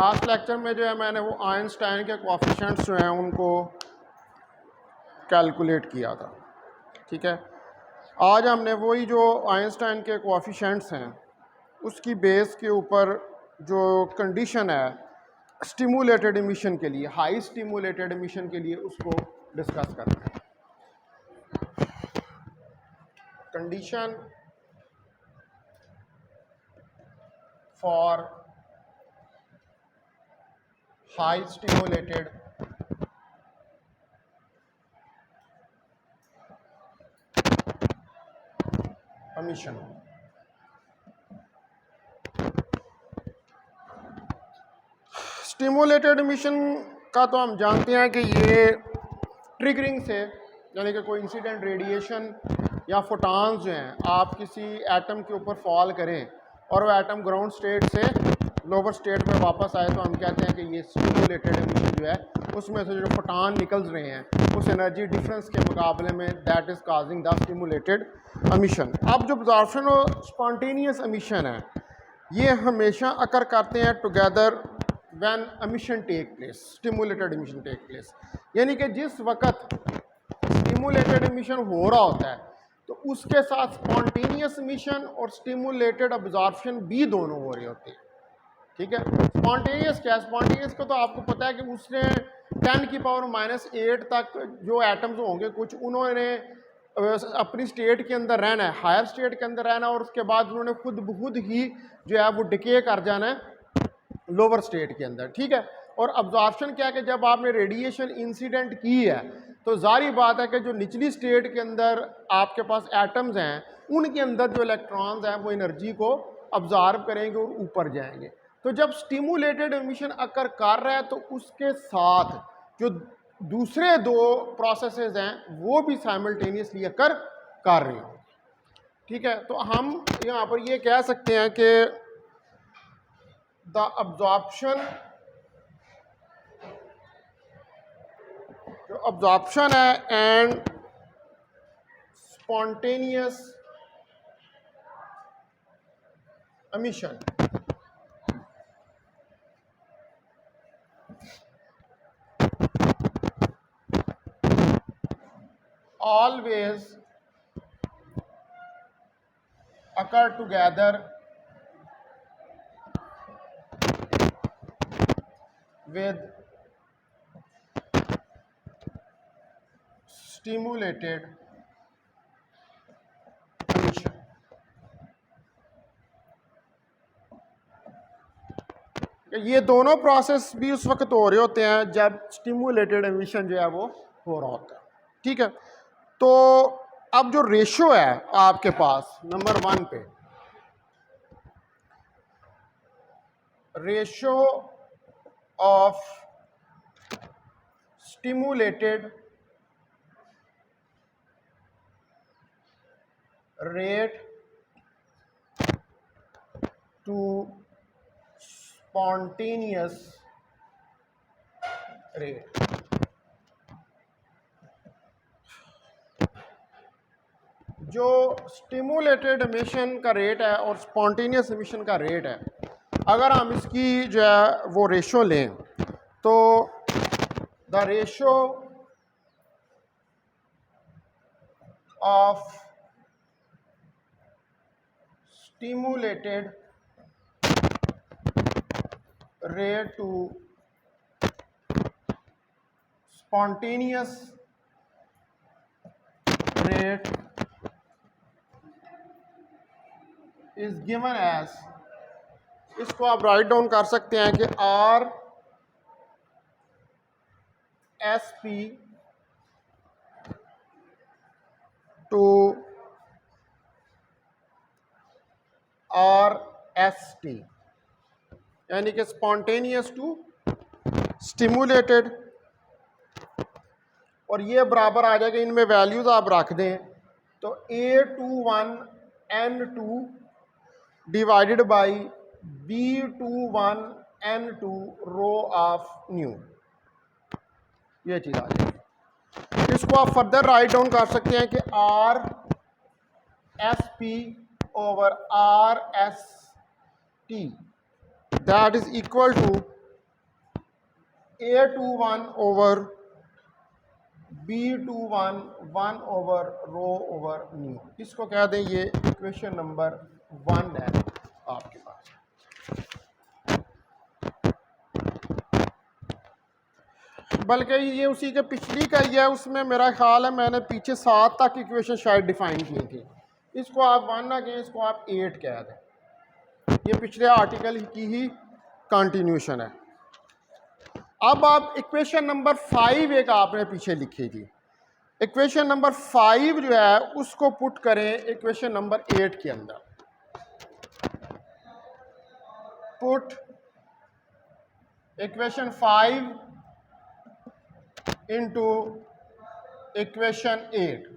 Last lecture में जो है मैंने वो आइंस्टाइन के कोएफिशिएंट्स जो हैं उनको कैलकुलेट किया था, ठीक है। आज हमने वही जो आइंस्टाइन के कोएफिशिएंट्स हैं उसकी बेस के ऊपर जो कंडीशन है स्टिमुलेटेड एमिशन के लिए, हाई स्टिमुलेटेड एमिशन के लिए, उसको डिस्कस करना है। Condition for high stimulated emission. Stimulated emission का तो हम जानते हैं कि ये ट्रिगरिंग से, यानी कि कोई इंसिडेंट रेडिएशन या फोटॉन्स जो हैं आप किसी एटम के ऊपर फॉल करें और वो एटम ग्राउंड स्टेट से लोअर स्टेट में वापस आए, तो हम कहते हैं कि ये स्टिमुलेटेड एमिशन जो है उसमें से जो फोटॉन निकल रहे हैं उस एनर्जी डिफरेंस के मुकाबले में that is causing the stimulated emission. अब जो अब्जॉर्प्शन और स्पॉन्टेनियस एमिशन है ये हमेशा अकर करते हैं together when emission take place, stimulated emission take place, यानी कि जिस वक्त स्टिमुलेटेड एमिशन हो रहा होता है तो उसके साथ स्पॉन्टेनियस एमिशन और स्टिमुलेटेड अब्जॉर्प्शन भी दोनों हो रहे होते हैं, ठीक है। स्पॉन्टेनियस क्या है? स्पॉन्टेनियस को तो आपको पता है कि उसने 10⁻⁸ तक जो एटम्स होंगे कुछ, उन्होंने अपनी स्टेट के अंदर रहना है, हायर स्टेट के अंदर रहना है, और उसके बाद उन्होंने खुद ब खुद ही जो है वो डिके कर जाना है लोअर स्टेट के अंदर, ठीक है। और अब्जॉर्प्शन क्या है कि जब आपने रेडिएशन इंसिडेंट की है तो जारी बात है कि जो निचली स्टेट के अंदर आपके पास एटम्स हैं उनके अंदर जो इलेक्ट्रॉन्स हैं वो एनर्जी को अब्जॉर्ब करेंगे और ऊपर जाएंगे। तो जब स्टिमुलेटेड एमिशन अकर कर रहा है तो उसके साथ जो दूसरे दो प्रोसेसेस हैं वो भी साइमल्टेनियसली अकर कर रहे होंगे, ठीक है। तो हम यहाँ पर ये कह सकते हैं कि द अब्जॉर्प्शन, जो अब्जॉर्प्शन है and spontaneous emission always occur together with stimulated emission। ये दोनों प्रोसेस भी उस वक्त हो रहे होते हैं जब स्टिमुलेटेड एमिशन जो है वो हो रहा होता है, ठीक है। तो अब जो रेशो है आपके पास नंबर 1 पे, ratio of stimulated rate to spontaneous rate. जो स्टिमुलेटेड एमिशन का रेट है और स्पॉन्टेनियस एमिशन का रेट है, अगर हम इसकी जो है वो रेशो लें तो the ratio of stimulated rate to spontaneous rate is given as, इसको आप राइट डाउन कर सकते हैं कि R S P to R S T, यानी कि स्पॉन्टेनियस टू स्टिमुलेटेड, और ये बराबर आ जाएगा, इनमें वैल्यूज आप रख दें तो A21 N2 divided by B21 N2 rho of nu, ये चीज़ आ जाएगी। इसको आप फर्दर राइट डाउन कर सकते हैं कि R S P over R S T that is equal to A21 over B21 1 over rho over nu, इसको कह दें ये इक्वेशन नंबर 1 है आपके पास। बल्कि ये उसी के पिछली का ही है, उसमें मेरा ख्याल है मैंने पीछे 7 तक इक्वेशन शायद डिफाइन की थी। इसको आप 1 ना कहें, इसको आप 8 कह दें। ये पिछले आर्टिकल की ही कंटिन्यूशन है। अब आप इक्वेशन नंबर 5 एक आपने पीछे लिखी थी, इक्वेशन नंबर 5 जो है उसको पुट करें इक्वेशन नंबर 8 के अंदर। Put equation 5 into equation 8।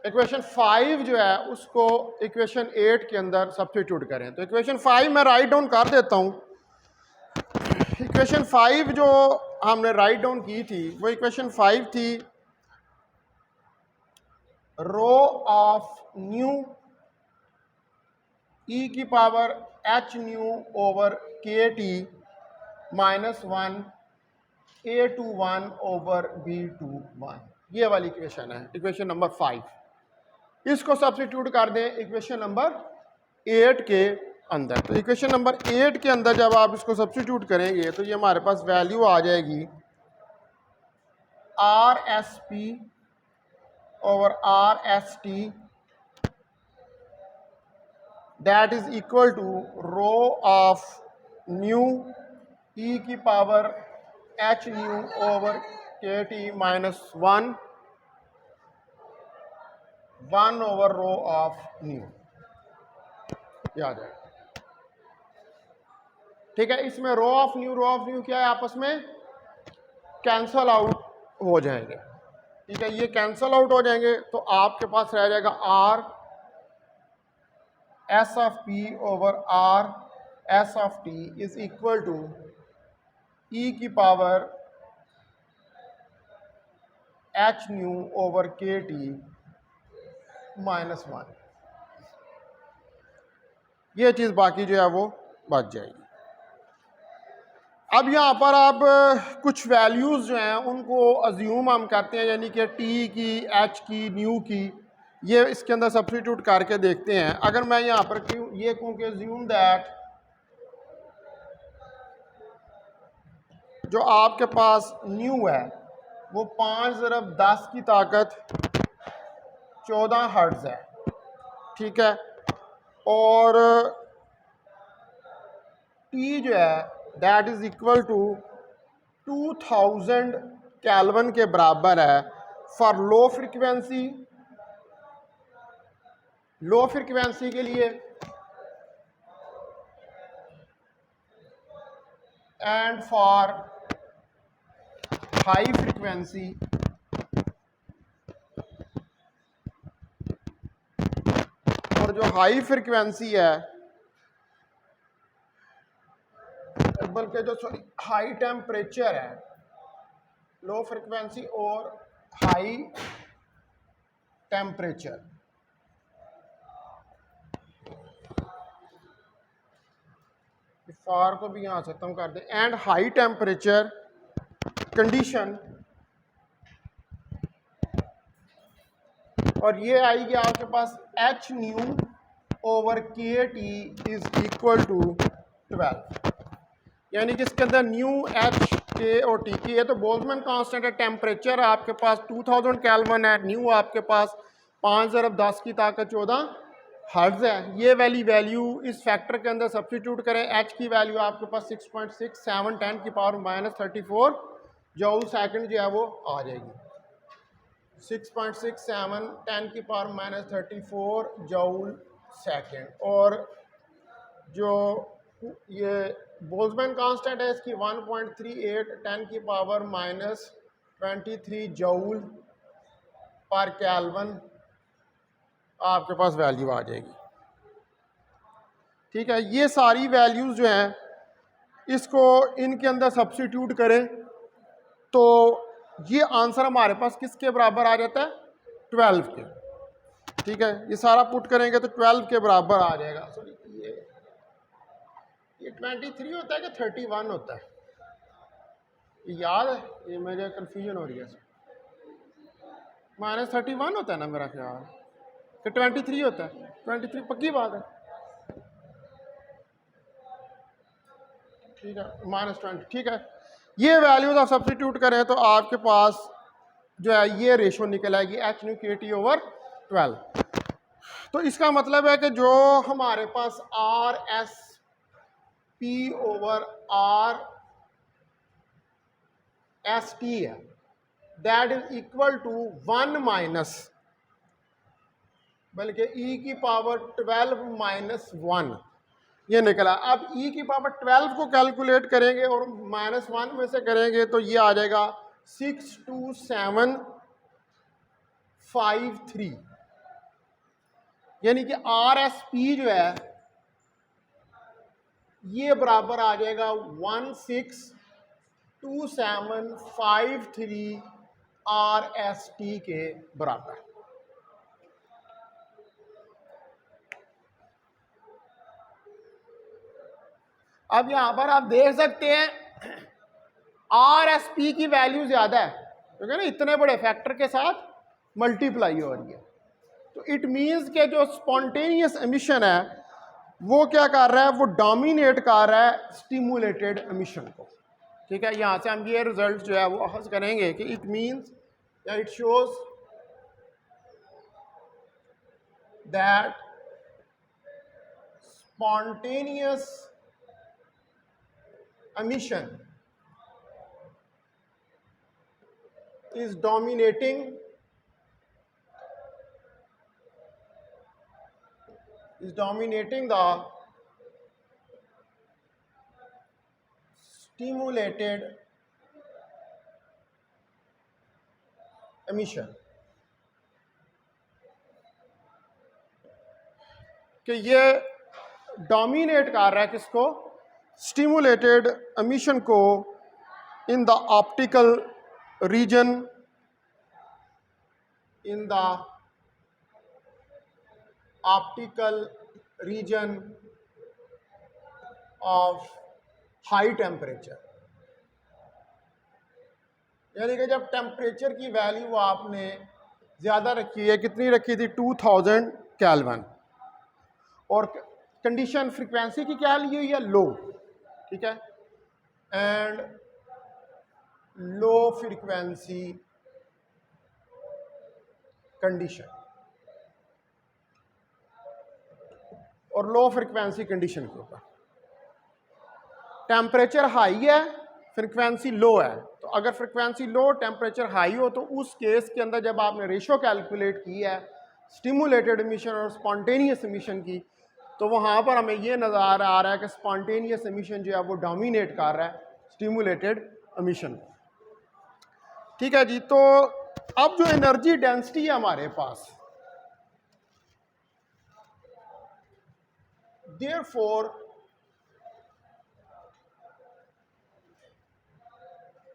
Equation 5 जो है उसको इक्वेशन 8 के अंदर सब्स्टिट्यूट करें। तो इक्वेशन 5 मैं राइट डाउन कर देता हूं। इक्वेशन 5 जो हमने राइट डाउन की थी वो इक्वेशन 5 थी रो ऑफ न्यू ई की power h nu over k T minus 1 A21 over B21, ये वाली इक्वेशन है, इक्वेशन नंबर 5। इसको सब्स्टिट्यूट कर दें इक्वेशन नंबर 8 के अंदर। तो इक्वेशन नंबर 8 के अंदर जब आप इसको सब्स्टिट्यूट करेंगे तो ये हमारे पास वैल्यू आ जाएगी RSP over RST that is equal to rho of nu e की power h nu over k T minus 1 over rho of nu, ये आ जाएगा। ठीक है, इसमें रो ऑफ न्यू क्या है, आपस में कैंसल आउट हो जाएंगे। ठीक है, ये कैंसल आउट हो जाएंगे तो आपके पास रह जाएगा R S of P over R S of T is equal to e की power h nu over k T minus 1। ये चीज़ बाकी जो है वो बच जाएगी। अब यहाँ पर आप कुछ वैल्यूज़ जो हैं उनको अज्यूम हम करते हैं, यानी कि टी की, एच की, न्यू की, ये इसके अंदर सब्स्टिट्यूट करके देखते हैं। अगर मैं यहाँ पर ये कहूँ कि अज्यूम दैट जो आपके पास न्यू है वो 5 ज़रब 10 की ताकत 14 हर्ट्ज़ है। ठीक है, और टी जो है that is equal to 2000 kelvin के बराबर है for low frequency. Low frequency के लिए एंड फॉर हाई फ्रीक्वेंसी और जो हाई फ्रीक्वेंसी है, बल्कि जो हाई टेम्परेचर है, लो फ्रीक्वेंसी और हाई टेम्परेचर, फार को भी यहां से खत्म कर दे, एंड हाई टेम्परेचर कंडीशन, और ये आएगी आपके पास H nu over k T is equal to 12, यानी कि इसके अंदर न्यू, एच, के और टी की है तो बोल्ट्जमैन कांस्टेंट है। टेम्परेचर आपके पास 2000 केल्विन है, न्यू आपके पास 5 ज़रब 10 की ताकत 14 हर्ट्ज़ है। ये वाली वैल्यू इस फैक्टर के अंदर सब्स्टिट्यूट करें। एच की वैल्यू आपके पास 6.67 10 की पावर माइनस 34 जूल सेकंड जो है वो आ जाएगी। 6.67 10 की पावर माइनस 34 जूल सेकंड, और जो ये बोल्ट्जमैन कांस्टेंट है इसकी 1.38 10 की पावर माइनस 23 जूल पर केल्विन आपके पास वैल्यू आ जाएगी। ठीक है, ये सारी वैल्यूज़ जो हैं इसको इनके अंदर सब्स्टिट्यूट करें तो ये आंसर हमारे पास किसके बराबर आ जाता है, 12 के। ठीक है, ये सारा पुट करेंगे तो 12 के बराबर आ जाएगा। सॉरी, ये 23 होता है कि 31 होता है? याद है, ये मुझे कन्फ्यूजन हो रही है। -31 होता है ना मेरा ख्याल, कि 23 होता है? 23 पक्की बात है। ठीक है, -20, ठीक है। ये वैल्यूज आप सब्स्टिट्यूट करें तो आपके पास जो है ये रेशो निकल आएगी H/KT/12। तो इसका मतलब है कि जो हमारे पास RSP/RST है, that is equal to 1 minus, बल्कि e⁻12 - 1 ये निकला। अब e⁻12 को कैलकुलेट करेंगे और -1 में से करेंगे तो ये आ जाएगा 62753, यानी कि RSP जो है ये बराबर आ जाएगा 162753 RST के बराबर। अब यहां पर आप देख सकते हैं RSP की वैल्यू ज्यादा है, क्योंकि ना इतने बड़े फैक्टर के साथ मल्टीप्लाई हो रही है। तो इट मीन्स के जो स्पॉन्टेनियस एमिशन है वो क्या कर रहा है, वो डोमिनेट कर रहा है स्टिमुलेटेड एमिशन को। ठीक है, यहां से हम ये रिजल्ट जो है वो अखज़ करेंगे कि इट मीन्स या it shows that spontaneous emission is dominating the stimulated emission, कि ये डोमिनेट कर रहा है किसको, स्टिमुलेटेड एमिशन को, in the optical region, in the optical region of high temperature. यानी कि जब टेम्परेचर की वैल्यू आपने ज़्यादा रखी है, कितनी रखी थी, 2000 केल्विन, और कंडीशन फ्रीक्वेंसी की क्या ली हुई है, लो। ठीक है, एंड लो फ्रीक्वेंसी कंडीशन, और लो फ्रीक्वेंसी कंडीशन के ऊपर टेम्परेचर हाई है, फ्रीक्वेंसी लो है। तो अगर फ्रीक्वेंसी लो, टेम्परेचर हाई हो, तो उस केस के अंदर जब आपने रेशो कैलकुलेट की है स्टिमुलेटेड एमिशन और स्पॉन्टेनियस एमिशन की, तो वहाँ पर हमें ये नज़र आ रहा है कि स्पॉन्टेनियस एमिशन जो है वो डोमिनेट कर रहा है स्टिमुलेटेड एमिशन। ठीक है जी, तो अब जो एनर्जी डेंसिटी है हमारे पास, therefore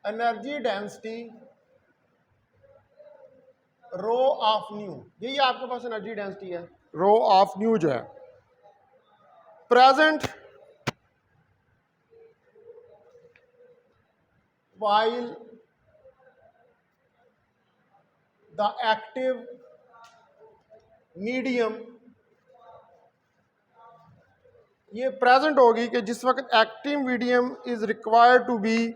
energy density rho of nu, यही आपके पास एनर्जी डेंसिटी है, रो ऑफ न्यू जो है present while the active medium, ये प्रेजेंट होगी कि जिस वक्त active medium is required to be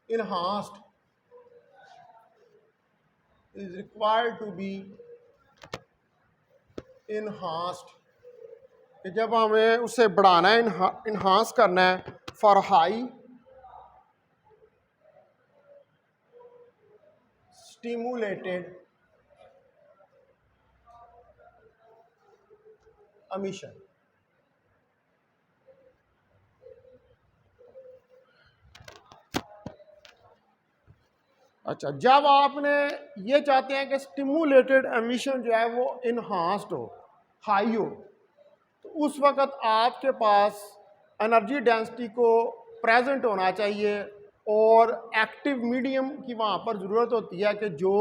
enhanced, is required to be enhanced, कि जब हमें उसे बढ़ाना है, इन्हांस करना है, फॉर हाई स्टिमुलेटेड एमिशन। अच्छा, जब आपने ये चाहते हैं कि स्टिमुलेटेड एमिशन जो है वो इन्हांस्ड हो, हाई हो, तो उस वक्त आपके पास एनर्जी डेंसिटी को प्रेजेंट होना चाहिए और एक्टिव मीडियम की वहाँ पर ज़रूरत होती है कि जो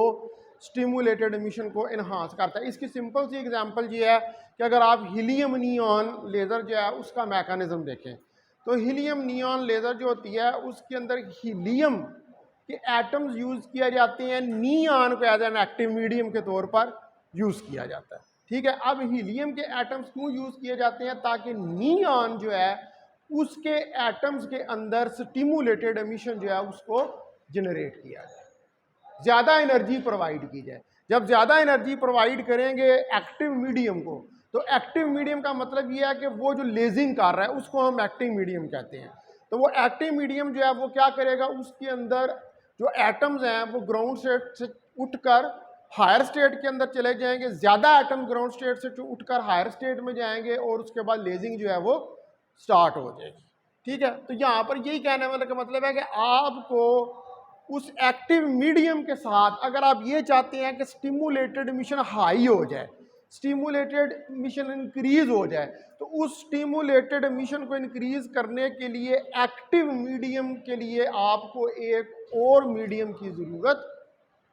स्टिमुलेटेड एमिशन को इन्हांस करता है। इसकी सिंपल सी एग्जांपल ये है कि अगर आप हीलियम नियॉन लेज़र जो है उसका मैकेनिज्म देखें, तो हीलियम नियॉन लेज़र जो होती है उसके अंदर हीलियम के एटम्स यूज़ किया जाते हैं, नियॉन को एज एन एक्टिव मीडियम के तौर पर यूज़ किया जाता है। ठीक है, अब हीलियम के एटम्स क्यों यूज़ किए जाते हैं? ताकि नियॉन जो है उसके एटम्स के अंदर स्टिमुलेटेड एमिशन जो है उसको जनरेट किया जाए, ज़्यादा एनर्जी प्रोवाइड की जाए। जब ज़्यादा एनर्जी प्रोवाइड करेंगे एक्टिव मीडियम को, तो एक्टिव मीडियम का मतलब ये है कि वो जो लेजिंग कर रहा है उसको हम एक्टिव मीडियम कहते हैं। तो वो एक्टिव मीडियम जो है वो क्या करेगा, उसके अंदर जो एटम्स हैं वो ग्राउंड स्टेट से उठकर हायर स्टेट के अंदर चले जाएंगे, ज़्यादा एटम ग्राउंड स्टेट से उठकर हायर स्टेट में जाएंगे और उसके बाद लेजिंग जो है वो स्टार्ट हो जाएगी। ठीक है, तो यहाँ पर यही कहने वाले का मतलब है कि आपको उस एक्टिव मीडियम के साथ अगर आप ये चाहते हैं कि स्टिमुलेटेड एमिशन हाई हो जाए, स्टिमुलेटेड एमिशन इंक्रीज हो जाए, तो उस स्टिमुलेटेड एमिशन को इंक्रीज करने के लिए एक्टिव मीडियम के लिए आपको एक और मीडियम की ज़रूरत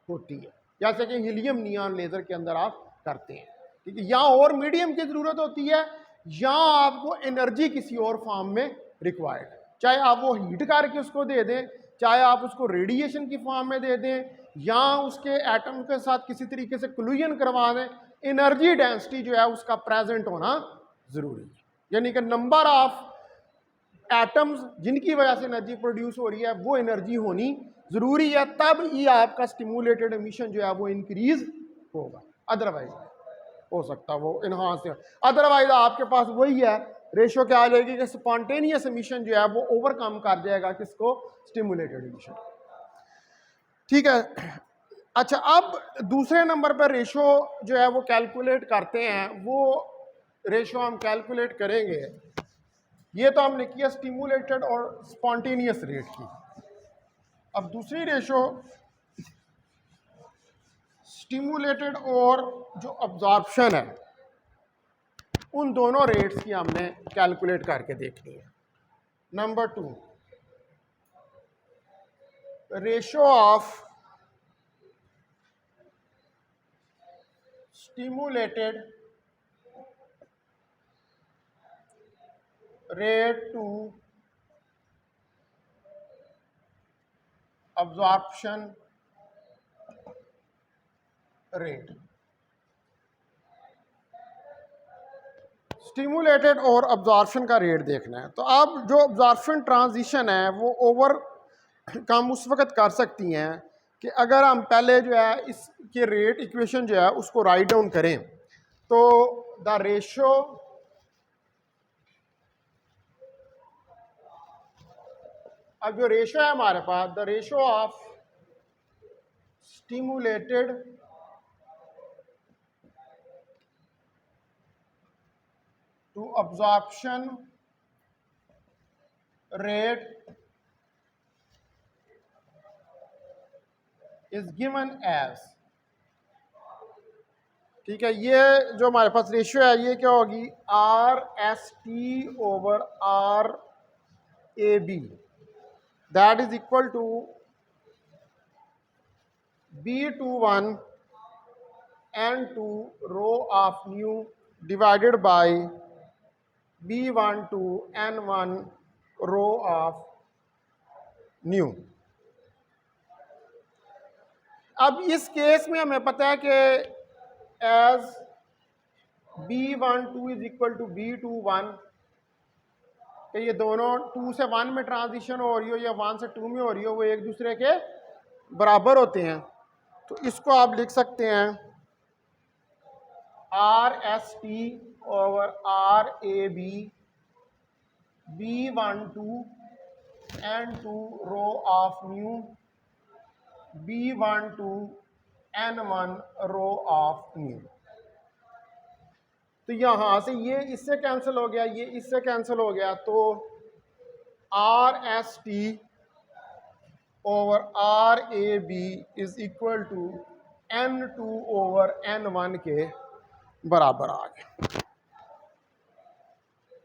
होती है, जैसे कि हीलियम नियॉन लेज़र के अंदर आप करते हैं। ठीक है, या और मीडियम की ज़रूरत होती है या आपको एनर्जी किसी और फॉर्म में रिक्वायर्ड है, चाहे आप वो हीट करके उसको दे दें, चाहे आप उसको रेडिएशन की फॉर्म में दे दें, या उसके एटम के साथ किसी तरीके से क्लूजन करवा दें, एनर्जी डेंसिटी जो है उसका प्रेजेंट होना ज़रूरी है। यानी कि नंबर ऑफ एटम्स जिनकी वजह से एनर्जी प्रोड्यूस हो रही है वो एनर्जी होनी ज़रूरी है, तब ही आपका स्टिमुलेटेड एमिशन जो है वो इंक्रीज होगा, अदरवाइज हो सकता है वो इन्हांस है। अदरवाइज आपके पास वही है रेशो क्या आ जाएगी कि स्पॉन्टेनियस एमिशन जो है वो ओवरकम कर जाएगा किसको, स्टिमुलेटेड एमिशन। ठीक है, अच्छा अब दूसरे नंबर पर रेशो जो है वो कैलकुलेट करते हैं, वो रेशो हम कैलकुलेट करेंगे, ये तो हमने किया स्टिमुलेटेड और स्पॉन्टेनियस रेट की। अब दूसरी रेशो स्टिमुलेटेड और जो अब्जॉर्प्शन है, उन दोनों रेट्स की हमने कैलकुलेट करके देखनी है। Number 2, ratio of stimulated rate to absorption rate. Stimulated और अब्जॉर्प्शन का रेट देखना है, तो अब जो अब्जॉर्प्शन ट्रांजिशन है वो ओवर काम उस वक्त कर सकती हैं कि अगर हम पहले जो है इसके रेट इक्वेशन जो है उसको राइट डाउन करें, तो द रेशो अब जो रेशो है हमारे पास, the ratio of stimulated to absorption rate is given as. ठीक है, ये जो हमारे पास रेशियो है ये क्या होगी, R S T over R A B, that is equal to B21 N2 rho of nu divided by B12 N1 rho of nu. अब इस केस में हमें पता है कि as B12 is equal to B21, कि ये दोनों 2 से 1 में ट्रांजिशन हो रही हो या 1 से 2 में हो रही हो, वो एक दूसरे के बराबर होते हैं। तो इसको आप लिख सकते हैं R S T over R A B B12 N2 rho of nu B12 N1 rho of nu. तो यहां से ये इससे कैंसिल हो गया, ये इससे कैंसिल हो गया, तो R S T over R A B is equal to N2 over N1 के बराबर आ गया।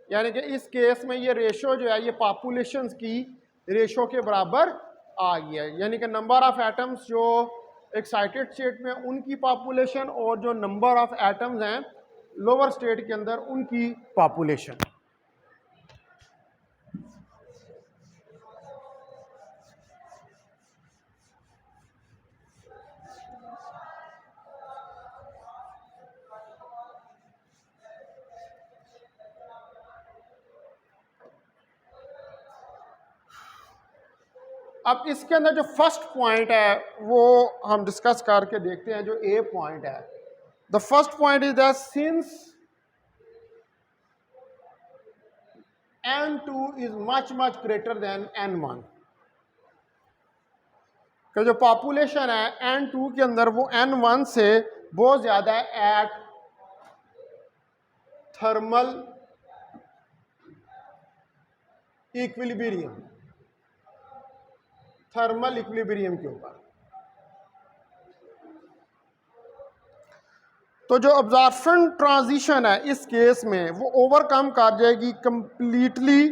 यानी कि इस केस में ये रेशो जो है ये पॉपुलेशंस की रेशो के बराबर आ गया है, यानी कि नंबर ऑफ एटम्स जो एक्साइटेड स्टेट में उनकी पॉपुलेशन और जो नंबर ऑफ एटम्स हैं लोअर स्टेट के अंदर उनकी पॉपुलेशन। अब इसके अंदर जो फर्स्ट पॉइंट है वो हम डिस्कस करके देखते हैं, जो ए पॉइंट है। The first point is that since n2 is much much greater than n1, कि जो पॉपुलेशन है n2 के अंदर वो n1 से बहुत ज्यादा है at thermal equilibrium, thermal equilibrium के ऊपर। तो जो अब्जॉर्प्शन ट्रांजिशन है इस केस में वो ओवरकम कर जाएगी completely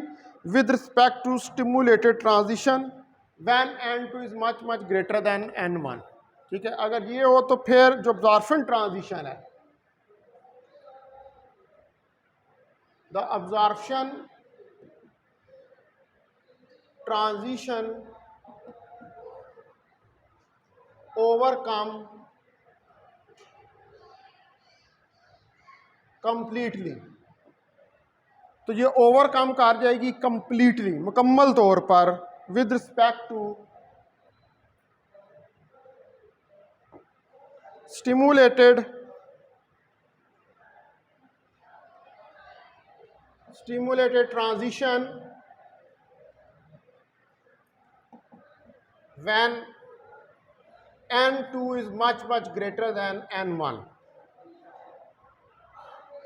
with respect to stimulated transition when n2 is much much greater than n1। ठीक है, अगर ये हो तो फिर जो अब्जॉर्प्शन ट्रांजिशन है, the absorption transition overcome completely, तो ये ओवरकम कर जाएगी कंप्लीटली, मुकम्मल तौर पर with respect to stimulated transition when n2 is much much greater than n1।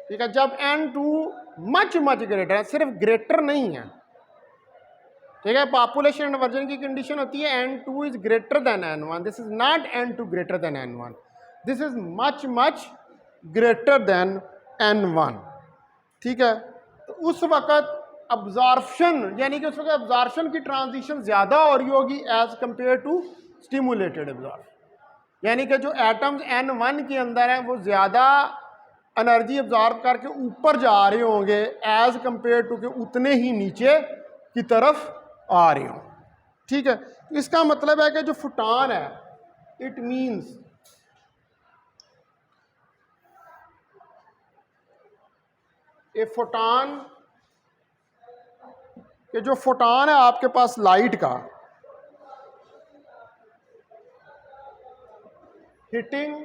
ठीक है, जब n2 मच मच ग्रेटर है, सिर्फ ग्रेटर नहीं है। ठीक है, पॉपुलेशन इन्वर्जन की कंडीशन होती है n2 is greater than n1, this is not n2 greater than n1, this is much much greater than n1। ठीक है, तो उस वक्त अब्जॉर्प्शन, यानी कि उस वक्त अब्जॉर्प्शन की ट्रांजिशन ज्यादा हो रही होगी as compared to stimulated absorption, यानी कि जो एटम्स n1 के अंदर हैं वो ज्यादा एनर्जी अब्जॉर्ब करके ऊपर जा रहे होंगे एज कंपेयर टू के उतने ही नीचे की तरफ आ रहे हों। ठीक है, इसका मतलब है कि जो फोटॉन है, इट मींस ए फोटॉन, कि जो फोटॉन है आपके पास लाइट का, हिटिंग,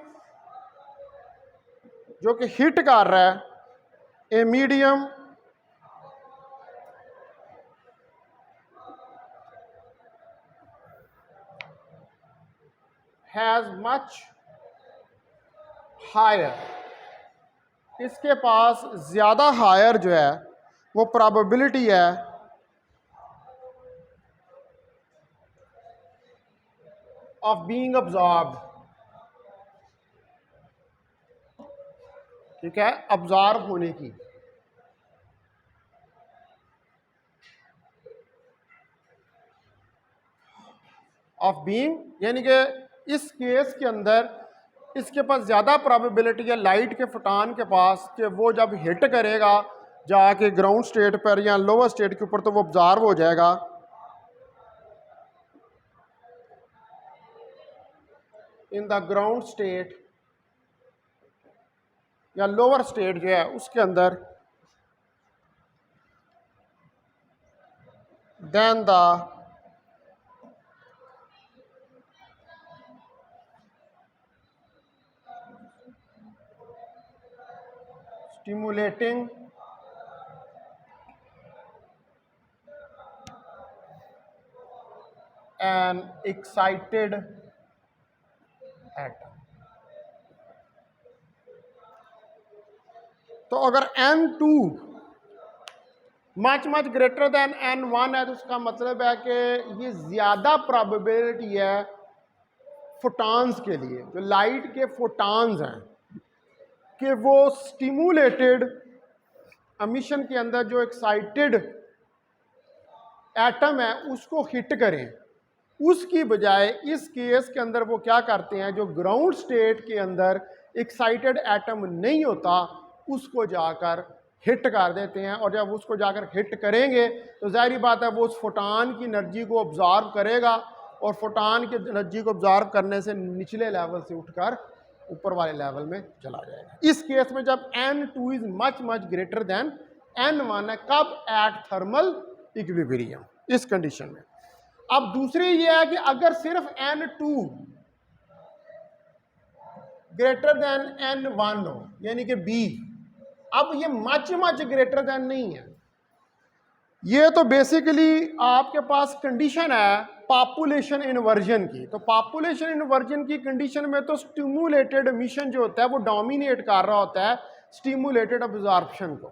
जो कि हिट कर रहा है a medium has much higher, इसके पास ज्यादा हायर जो है वो प्रोबेबिलिटी है ऑफ बीइंग अब्जॉर्ब्ड। ठीक है, अब्जॉर्ब होने की। ऑफ बीइंग, यानी कि इस केस के अंदर इसके पास ज़्यादा प्रोबेबिलिटी है लाइट के फोटॉन के पास कि वो जब हिट करेगा जाके ग्राउंड स्टेट पर या लोअर स्टेट के ऊपर तो वो अब्जॉर्ब हो जाएगा। इन द ग्राउंड स्टेट या लोअर स्टेट जो है उसके अंदर, then the stimulating an excited atom। तो अगर n2 much much greater than n1 है तो उसका मतलब है कि ये ज्यादा प्रोबेबिलिटी है फोटॉन्स के लिए, जो लाइट के फोटॉन्स हैं, कि वो स्टिमुलेटेड एमिशन के अंदर जो एक्साइटेड एटम है उसको हिट करें। उसकी बजाय इस केस के अंदर वो क्या करते हैं, जो ग्राउंड स्टेट के अंदर एक्साइटेड एटम नहीं होता उसको जाकर हिट कर देते हैं, और जब उसको जाकर हिट करेंगे तो जाहिर बात है वो उस फोटॉन की एनर्जी को ऑब्जॉर्व करेगा, और फोटॉन की एनर्जी को ऑब्जॉर्व करने से निचले लेवल से उठकर ऊपर वाले लेवल में चला जाएगा। इस केस में जब n2 is much much greater than n1 है, कब? एट थर्मल इक्विलिब्रियम, इस कंडीशन में। अब दूसरी ये है कि अगर सिर्फ N2 ग्रेटर देन N1 हो, यानी कि B, अब ये मच ग्रेटर देन नहीं है, ये तो बेसिकली आपके पास कंडीशन है पॉपुलेशन इन्वर्जन की। तो पॉपुलेशन इन्वर्जन की कंडीशन में तो स्टिमुलेटेड एमिशन जो होता है वो डोमिनेट कर रहा होता है स्टिमुलेटेड अब्जॉर्प्शन को,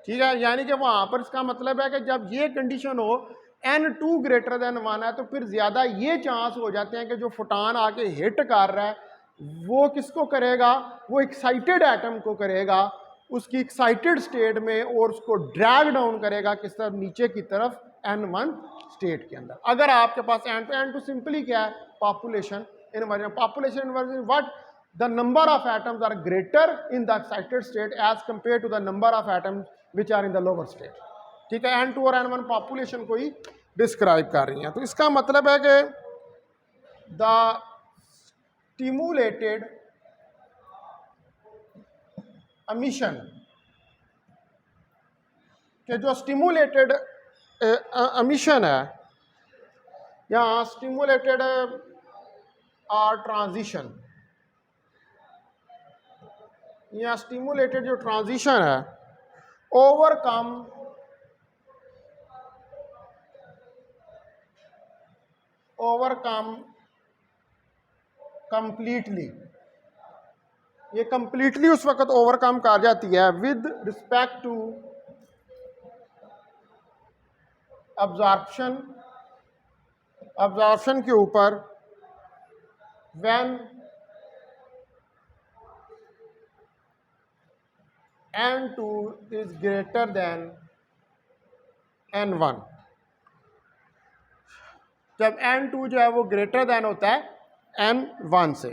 ठीक है। यानी कि वहां पर इसका मतलब है कि जब ये कंडीशन हो N2 ग्रेटर देन 1 है, तो फिर ज़्यादा ये चांस हो जाते हैं कि जो फोटान आके हिट कर रहा है वो किसको करेगा, वो एक्साइटेड एटम को करेगा उसकी एक्साइटेड स्टेट में, और उसको ड्रैग डाउन करेगा किस तरफ, नीचे की तरफ N1 स्टेट के अंदर। अगर आपके पास N2 सिंपली क्या है, population inversion. Population inversion what, the number of atoms are greater in the excited state as compared to the number of atoms which are in the lower state, ठीक है। N2 और N1 population को ही describe कर रही हैं। तो इसका मतलब है कि द स्टिमुलेटेड एमिशन, कि जो स्टिमुलेटेड एमिशन है या स्टिमुलेटेड और ट्रांजिशन, या स्टिमुलेटेड जो ट्रांजिशन है, ओवरकम कंप्लीटली, ये कंप्लीटली उस वक्त ओवरकम कर जाती है विद रिस्पेक्ट टू अब्जॉर्प्शन के ऊपर, when N2 is greater than N1। जब N2 जो है वो ग्रेटर देन होता है N1 से,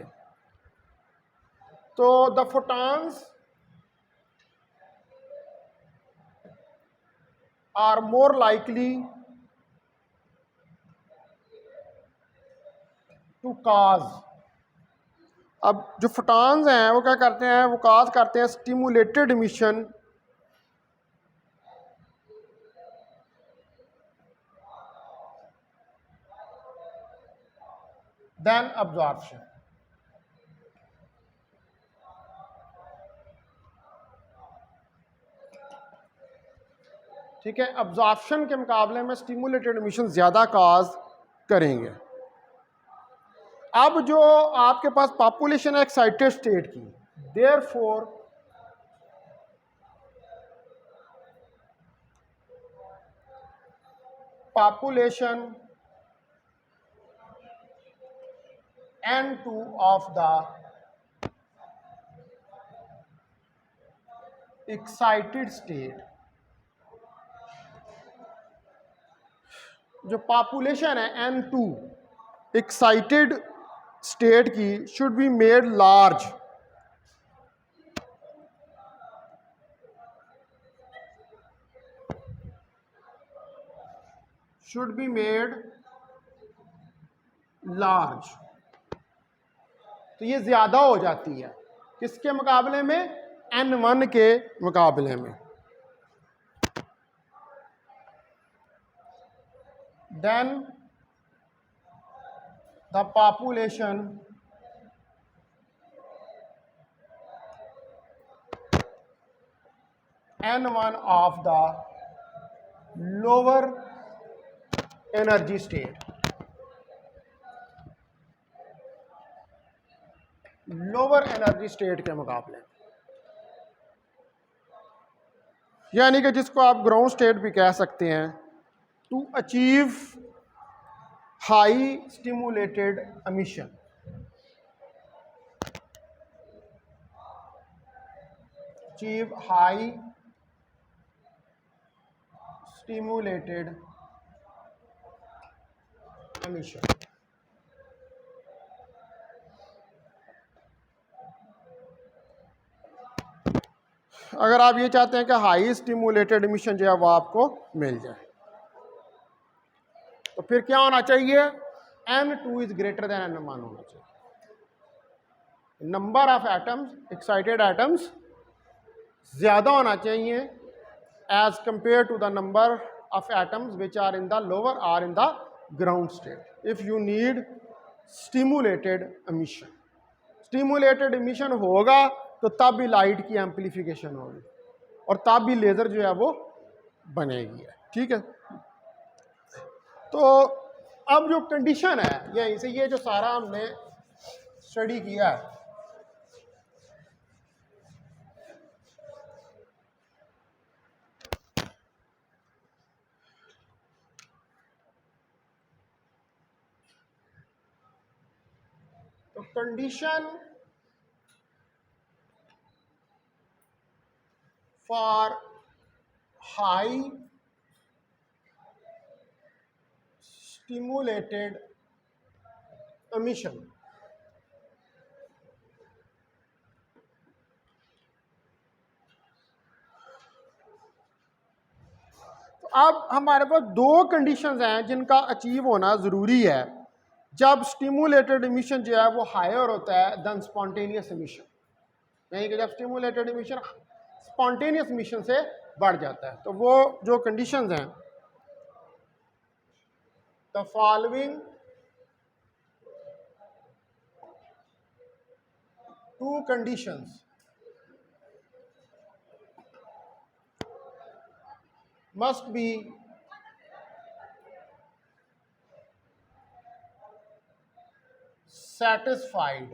तो the photons are more likely to cause. अब जो फोटॉन्स हैं वो क्या करते हैं, वो काज करते हैं स्टिमुलेटेड एमिशन देन अब्जॉर्प्शन। ठीक है, अब्जॉर्प्शन के मुकाबले में स्टिमुलेटेड एमिशन ज़्यादा काज करेंगे। अब जो आपके पास पॉपुलेशन है एक्साइटेड स्टेट की, therefore population N2 of the excited state, जो पॉपुलेशन है N2 एक्साइटेड स्टेट की, should be made large, should be made large. तो ये ज्यादा हो जाती है किसके मुकाबले में, N1 के मुकाबले में। Then the population N1 of the lower energy state, lower energy state के मुकाबले, यानी कि जिसको आप ग्राउंड स्टेट भी कह सकते हैं, to achieve high stimulated emission, achieve high stimulated emission. अगर आप ये चाहते हैं कि हाई स्टिमुलेटेड एमिशन जो है वो आपको मिल जाए, तो फिर क्या होना चाहिए, N2 is greater than N1 होना चाहिए। Number of atoms, excited atoms ज्यादा होना चाहिए as compared to the number of atoms which are in the lower, are in the ground state if you need stimulated emission. Stimulated emission होगा तो तब भी light की एम्पलीफिकेशन होगी और तब भी लेज़र जो है वो बनेगी। ठीक है, तो अब जो कंडीशन है यहीं से, ये जो सारा हमने स्टडी किया है, तो condition for high stimulated emission, तो अब हमारे पास दो कंडीशंस हैं जिनका अचीव होना ज़रूरी है जब स्टिमुलेटेड एमिशन जो है वो हायर होता है देन स्पॉन्टेनियस एमिशन, यानी कि जब स्टिमुलेटेड एमिशन स्पॉन्टेनियस एमिशन से बढ़ जाता है। तो वो जो कंडीशंस हैं, the following to conditions must be satisfied।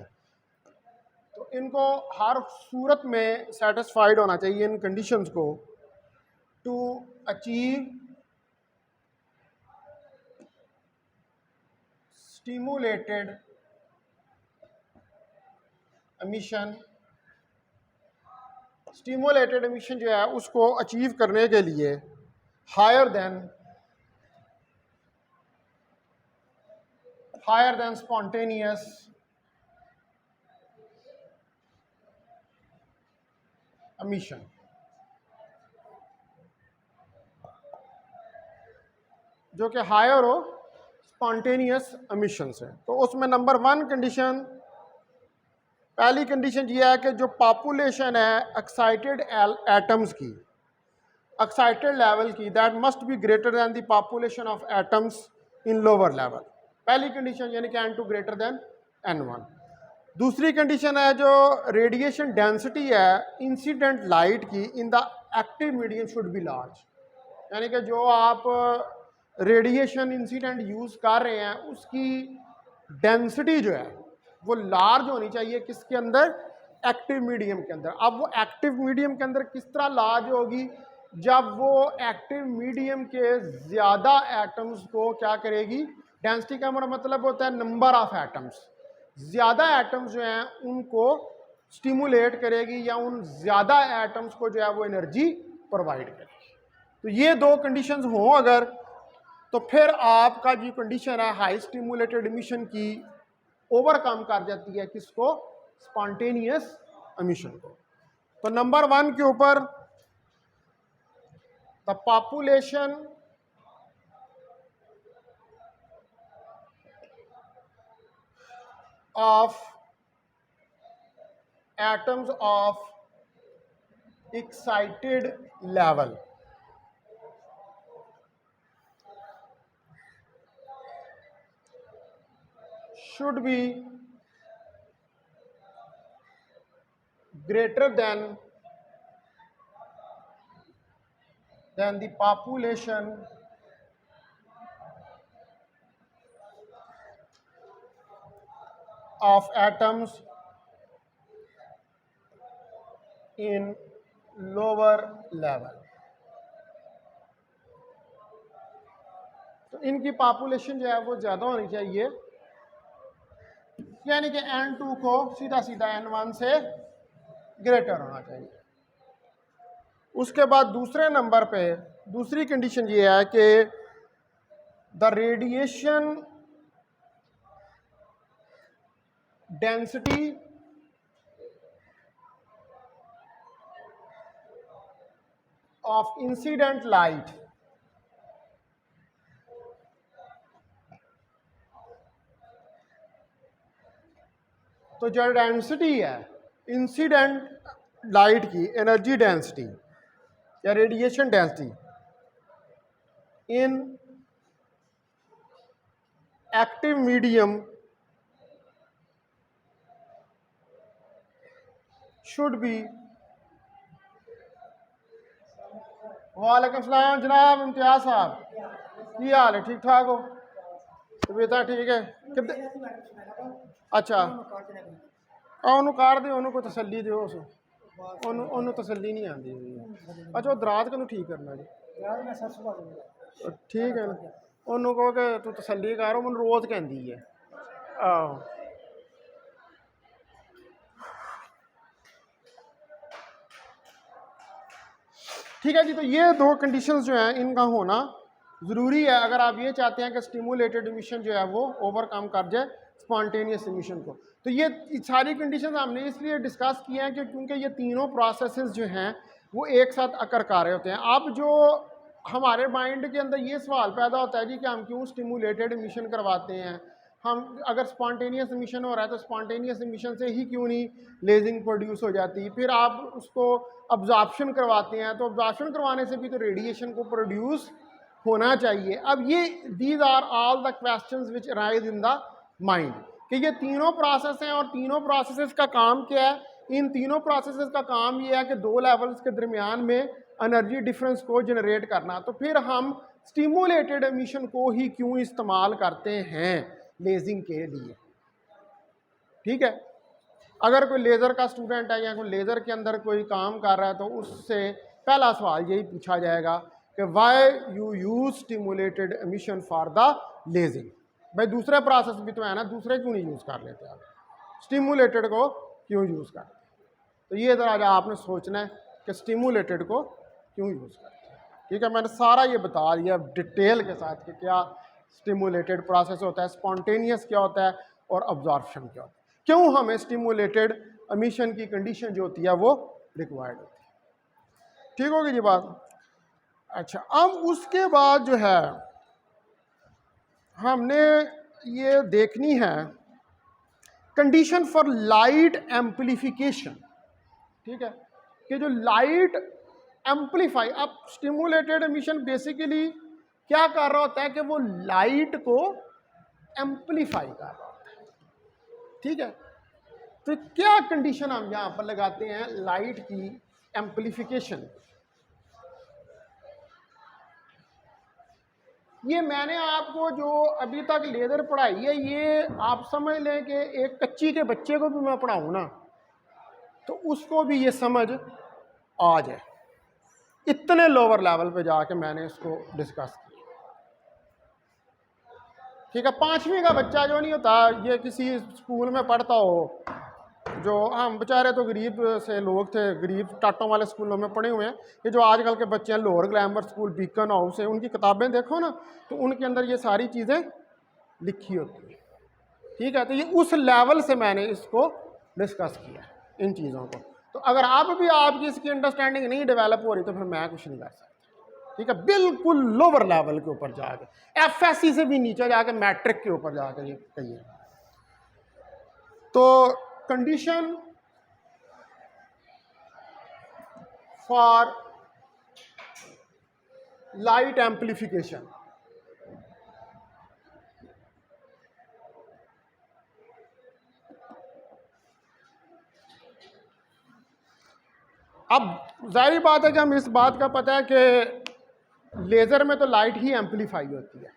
तो इनको हर सूरत में सेटिस्फाइड होना चाहिए इन कंडीशंस को to achieve stimulated emission. Stimulated emission जो है उसको अचीव करने के लिए हायर देन स्पॉन्टेनियस एमिशन। जो कि हायर हो स्पॉन्टेनियस एमिशन से। तो उसमें नंबर 1 कंडीशन, पहली कंडीशन ये है कि जो पॉपुलेशन है एक्साइटेड एटम्स की, एक्साइटेड लेवल की, that must be greater than the population of atoms in lower level. पहली कंडीशन यानी कि n2 ग्रेटर दैन n1। दूसरी कंडीशन है जो रेडिएशन डेंसिटी है इंसिडेंट लाइट की in the active medium should be large, यानी कि जो आप रेडिएशन इंसिडेंट यूज़ कर रहे हैं उसकी डेंसिटी जो है वो लार्ज होनी चाहिए, किसके अंदर, एक्टिव मीडियम के अंदर। अब वो एक्टिव मीडियम के अंदर किस तरह लार्ज होगी, जब वो एक्टिव मीडियम के ज़्यादा एटम्स को क्या करेगी, डेंसिटी का हमारा मतलब होता है नंबर ऑफ एटम्स, ज़्यादा एटम्स जो हैं उनको स्टिमुलेट करेगी या उन ज़्यादा एटम्स को जो है वो एनर्जी प्रोवाइड करेगी। तो ये दो कंडीशंस हों अगर, तो फिर आपका जो कंडीशन है हाई स्टिमुलेटेड एमिशन की ओवरकम कर जाती है किसको, स्पॉन्टेनियस एमिशन को। तो नंबर 1 के ऊपर the population of atoms of excited level should be greater than the population of atoms in lower level। तो इनकी पॉपुलेशन जो है वो ज़्यादा होनी चाहिए, यानी कि n2 को सीधा सीधा n1 से ग्रेटर होना चाहिए। उसके बाद दूसरे नंबर पे दूसरी कंडीशन ये है कि the radiation density of incident light तो जो डेंसिटी है इंसिडेंट लाइट की, एनर्जी डेंसिटी या radiation density in active medium should be. वालेकुम सलाम जनाब इम्तियाज साहब, की हाल है? ठीक ठाक हो? तबीयत ठीक है? कितने? अच्छा ਉਹਨੂੰ ਕਾਰ ਦੇ, ਉਹਨੂੰ ਕੋਈ ਤਸੱਲੀ ਦਿਓ, ਉਹਨੂੰ ਤਸੱਲੀ ਨਹੀਂ ਆਉਂਦੀ। ਅੱਛਾ ਉਹ ਦਰਾਤ ਕਿਹਨੂੰ ਠੀਕ ਕਰਨਾ ਜੀ? ਠੀਕ ਹੈ ਨਾ, ਉਹਨੂੰ ਕਹੋ ਕਿ ਤੂੰ ਤਸੱਲੀ ਕਰ, ਉਹ ਮੈਨੂੰ ਰੋਜ਼ ਕਹਿੰਦੀ ਹੈ। ਆਹੋ ठीक है जी। तो ये दो कंडीशंस जो हैं इनका होना ज़रूरी है अगर आप ये चाहते हैं कि स्टिमुलेटेड एमिशन जो है वो ओवरकम कर जाए स्पॉन्टेनियस एमिशन को। तो ये सारी कंडीशंस हमने इसलिए डिस्कस किए हैं कि क्योंकि ये तीनों प्रोसेसेस जो हैं वो एक साथ अकर कर रहे होते हैं। अब जो हमारे माइंड के अंदर ये सवाल पैदा होता है जी कि हम क्यों स्टिमुलेटेड एमिशन करवाते हैं, हम अगर स्पॉन्टेनियस एमिशन हो रहा है तो स्पॉन्टेनियस एमिशन से ही क्यों नहीं लेजिंग प्रोड्यूस हो जाती। फिर आप उसको अब्जॉर्प्शन करवाते हैं तो अब्जॉर्प्शन करवाने से भी तो रेडिएशन को प्रोड्यूस होना चाहिए। अब ये these are all the questions which arise in the mind कि ये तीनों प्रोसेस हैं और तीनों प्रोसेसेस का काम क्या है। इन तीनों प्रोसेसेस का काम ये है कि दो लेवल्स के दरमियान में एनर्जी डिफरेंस को जनरेट करना। तो फिर हम स्टिमुलेटेड एमिशन को ही क्यों इस्तेमाल करते हैं लेजिंग के लिए। ठीक है, अगर कोई लेज़र का स्टूडेंट है या कोई लेज़र के अंदर कोई काम कर रहा है तो उससे पहला सवाल यही पूछा जाएगा कि why you use stimulated emission for the lazing. भाई दूसरे प्रोसेस भी तो है ना, दूसरे क्यों नहीं यूज़ कर लेते आप, स्टिमुलेटेड को क्यों यूज़ करते हैं। तो ये ज़रा आपने सोचना है कि स्टिमुलेटेड को क्यों यूज़ करते हैं। ठीक है, मैंने सारा ये बता दिया डिटेल के साथ कि क्या स्टिमुलेटेड प्रोसेस होता है, स्पॉन्टेनियस क्या होता है और अब्जॉर्प्शन क्या होता है, क्यों हमें स्टिमुलेटेड एमिशन की कंडीशन जो होती है वो रिक्वायर्ड होती है। ठीक होगी जी बात। अच्छा, अब उसके बाद जो है हमने ये देखनी है कंडीशन फॉर लाइट एम्पलीफिकेशन। ठीक है, कि जो लाइट एम्पलीफाई, अब स्टिमुलेटेड एमिशन बेसिकली क्या कर रहा होता है कि वो लाइट को एम्पलीफाई कर रहा होता है। ठीक है, तो क्या कंडीशन हम यहाँ पर लगाते हैं लाइट की एम्पलीफिकेशन। ये मैंने आपको जो अभी तक लेज़र पढ़ाई है ये आप समझ लें कि एक कच्ची के बच्चे को भी मैं पढ़ाऊँ ना तो उसको भी ये समझ आ जाए, इतने लोअर लेवल पे जाके मैंने इसको डिस्कस किया। ठीक है, 5वीं का बच्चा जो नहीं होता, ये किसी स्कूल में पढ़ता हो, जो हम बेचारे तो गरीब से लोग थे, गरीब टाटों वाले स्कूलों में पढ़े हुए हैं। ये जो आजकल के बच्चे हैं lower glamour school, beacon house है, उनकी किताबें देखो ना तो उनके अंदर ये सारी चीज़ें लिखी होती हैं। ठीक है, तो ये उस लेवल से मैंने इसको डिस्कस किया इन चीज़ों को। तो अगर आप भी आपकी इसकी अंडरस्टैंडिंग नहीं डेवलप हो रही तो फिर मैं कुछ नहीं कर सकता। ठीक है, बिल्कुल लोअर लेवल के ऊपर जाके, FSC से भी नीचे जाके मैट्रिक के ऊपर जाके ये कहिए। तो कंडीशन फॉर लाइट एम्पलीफिकेशन, अब जाहिर बात है कि हम इस बात का पता है कि लेज़र में तो लाइट ही एम्पलीफाई होती है,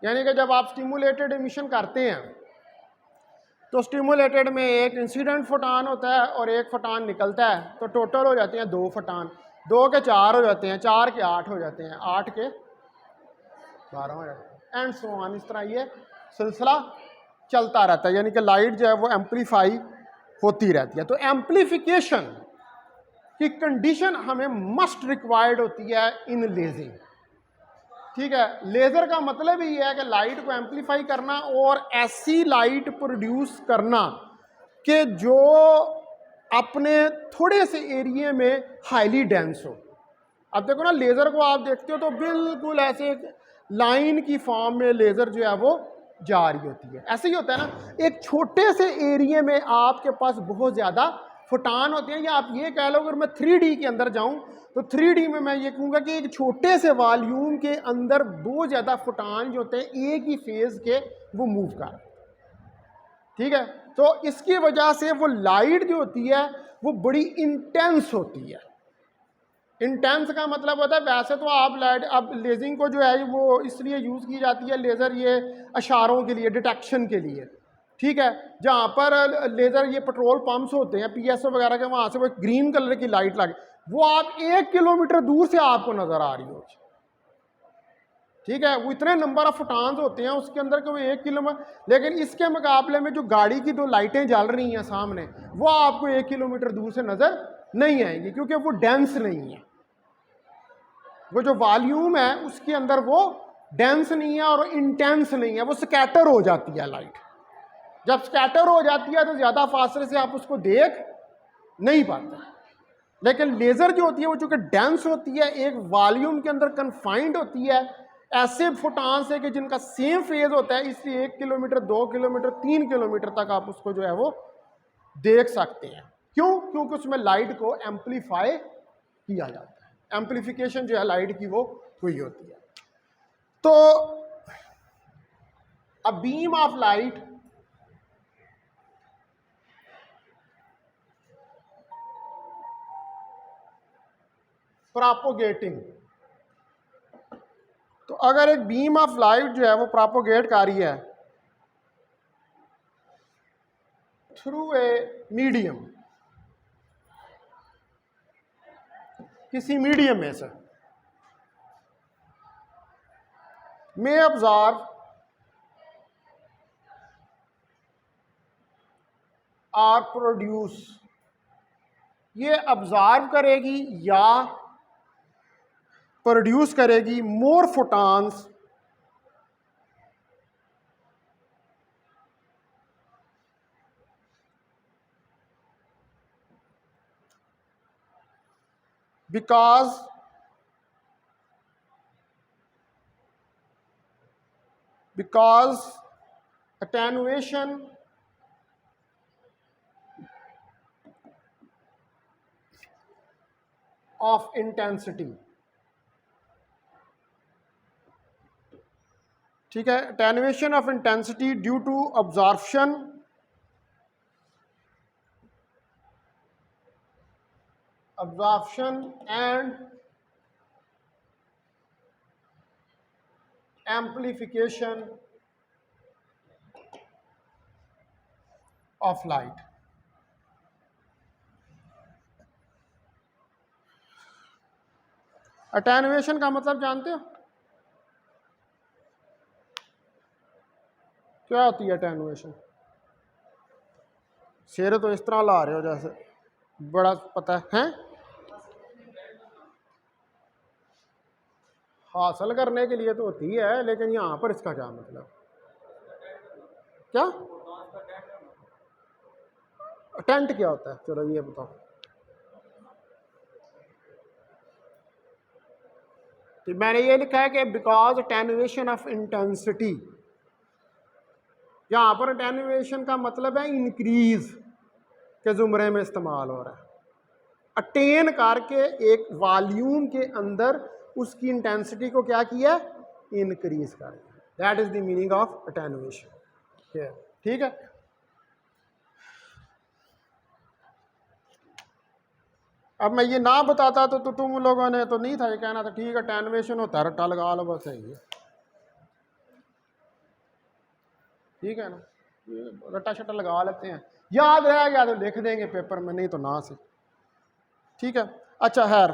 यानी कि जब आप स्टिमुलेटेड एमिशन करते हैं तो स्टिमुलेटेड में एक इंसिडेंट फोटान होता है और एक फोटान निकलता है, तो टोटल हो जाते हैं 2 फोटान, 2 के 4 हो जाते हैं, 4 के 8 हो जाते हैं, 8 के 12 हो जाते हैं, एंड सो ऑन। इस तरह ये सिलसिला चलता रहता है, यानी कि लाइट जो है वो एम्पलीफाई होती रहती है। तो एम्पलीफिकेशन की कंडीशन हमें मस्ट रिक्वायर्ड होती है इन लेजिंग। ठीक है, लेज़र का मतलब ही है कि लाइट को एम्पलीफाई करना और ऐसी लाइट प्रोड्यूस करना कि जो अपने थोड़े से एरिया में हाईली डेंस हो। अब देखो ना, लेज़र को आप देखते हो तो बिल्कुल ऐसे एक लाइन की फॉर्म में लेज़र जो है वो जा रही होती है। ऐसे ही होता है ना, एक छोटे से एरिया में आपके पास बहुत ज़्यादा फोटान होते हैं, या आप ये कह लो अगर मैं 3D के अंदर जाऊं तो 3D में मैं ये कहूँगा कि एक छोटे से वॉल्यूम के अंदर बहुत ज़्यादा फोटान जो होते हैं एक ही फेज़ के वो मूव कर रहे हैं। ठीक है, तो इसकी वजह से वो लाइट जो होती है वो बड़ी इंटेंस होती है। इंटेंस का मतलब होता है, वैसे तो आप लाइट, अब लेजरिंग को जो है वो इसलिए यूज़ की जाती है, लेज़र ये इशारों के लिए, डिटेक्शन के लिए। ठीक है, जहाँ पर लेज़र ये पेट्रोल पंप्स होते हैं PSO वगैरह के, वहाँ से वो ग्रीन कलर की लाइट लगे, वो आप 1 किलोमीटर दूर से आपको नज़र आ रही होगी। ठीक है, वो इतने नंबर ऑफ फोटान्स होते हैं उसके अंदर कि वो 1 किलोमीटर, लेकिन इसके मुकाबले में जो गाड़ी की 2 लाइटें जल रही हैं सामने, वो आपको 1 किलोमीटर दूर से नज़र नहीं आएंगी, क्योंकि वो डेंस नहीं है। वो जो वॉल्यूम है उसके अंदर वो डेंस नहीं है और इंटेंस नहीं है, वो स्कैटर हो जाती है लाइट। जब स्कैटर हो जाती है तो ज़्यादा फासले से आप उसको देख नहीं पाते। लेकिन लेज़र जो होती है वो चूँकि डेंस होती है, एक वॉल्यूम के अंदर कन्फाइंड होती है, ऐसे फोटान से कि जिनका सेम फेज होता है, इसलिए 1 किलोमीटर, 2 किलोमीटर, 3 किलोमीटर तक आप उसको जो है वो देख सकते हैं। क्यों? क्योंकि उसमें लाइट को एम्पलीफाई किया जाता है। एम्पलीफिकेशन जो है लाइट की वो हुई होती है। तो a beam of light propagating, तो अगर एक बीम ऑफ लाइट जो है वो प्रोपोगेट कर रही है थ्रू ए मीडियम, किसी मीडियम में से, में ऑब्जर्व और प्रोड्यूस, ये ऑब्जर्व करेगी या प्रोड्यूस करेगी मोर photons because attenuation of intensity। ठीक है, attenuation of intensity due to absorption and amplification of light। Attenuation का मतलब जानते हो क्या होती है? अटेनुएशन, शेर तो इस तरह ला रहे हो जैसे बड़ा पता है। हासिल करने के लिए तो होती है, लेकिन यहाँ पर इसका क्या मतलब? क्या टेंट क्या होता है? चलो ये बताओ। तो मैंने ये लिखा है कि बिकॉज अटेनुएशन ऑफ इंटेंसिटी, यहाँ पर अटेनुएशन का मतलब है इंक्रीज के जुमरे में इस्तेमाल हो रहा है। अटेन करके एक वॉल्यूम के अंदर उसकी इंटेंसिटी को क्या किया? इंक्रीज कर दिया। That is the meaning of attenuation. ठीक है, अब मैं ये ना बताता तो तुम लोगों ने तो नहीं था ये कहना था ठीक है अटेनुएशन होता है, रट्टा लगा लो बस, है ठीक है ना, रट्टा शट्टा लगा लेते हैं, याद रह गया तो लिख देंगे पेपर में, नहीं तो ना से। ठीक है, अच्छा खैर,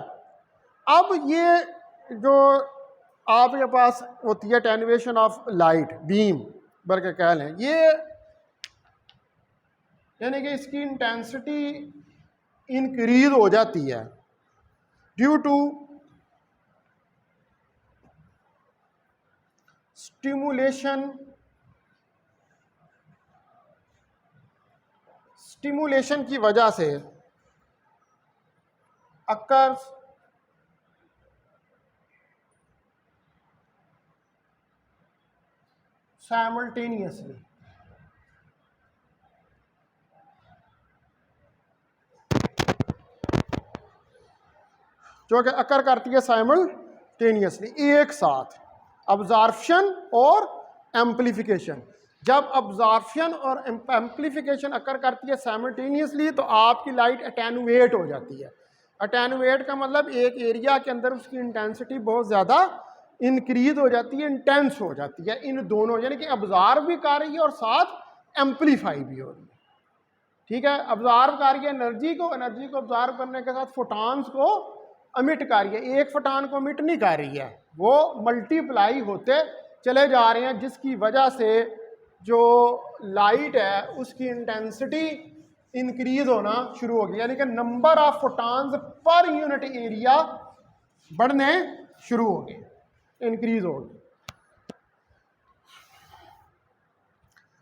अब ये जो आपके पास होती है अटेनुएशन ऑफ लाइट बीम बल्कि कह लें, ये यानी कि इसकी इंटेंसिटी इंक्रीज हो जाती है ड्यू टू स्टिमुलेशन की वजह से occurs simultaneously। जो कि अकर करती है साइमल्टेनियसली, एक साथ, अब्जॉर्प्शन और एम्प्लीफिकेशन। जब अब्जॉर्प्शन और एम्प्लीफिकेशन अकर करती है साइमल्टेनियसली तो आपकी लाइट अटेनुएट हो जाती है। अटेनुएट का मतलब एक एरिया के अंदर उसकी इंटेंसिटी बहुत ज़्यादा इंक्रीज हो जाती है, इंटेंस हो जाती है, इन दोनों, यानी कि अब्जॉर्ब भी कर रही है और साथ एम्प्लीफाई भी हो रही है। ठीक है, अब्जॉर्ब कर रही है एनर्जी को अब्जॉर्ब करने के साथ फोटॉन्स को अमिट कर रही है। एक फोटॉन को अमिट नहीं कर रही है, वो मल्टीप्लाई होते चले जा रहे हैं, जिसकी वजह से जो लाइट है उसकी इंटेंसिटी इंक्रीज होना शुरू हो गई, यानी कि number of photons per unit area बढ़ने शुरू हो गए, इंक्रीज हो गई।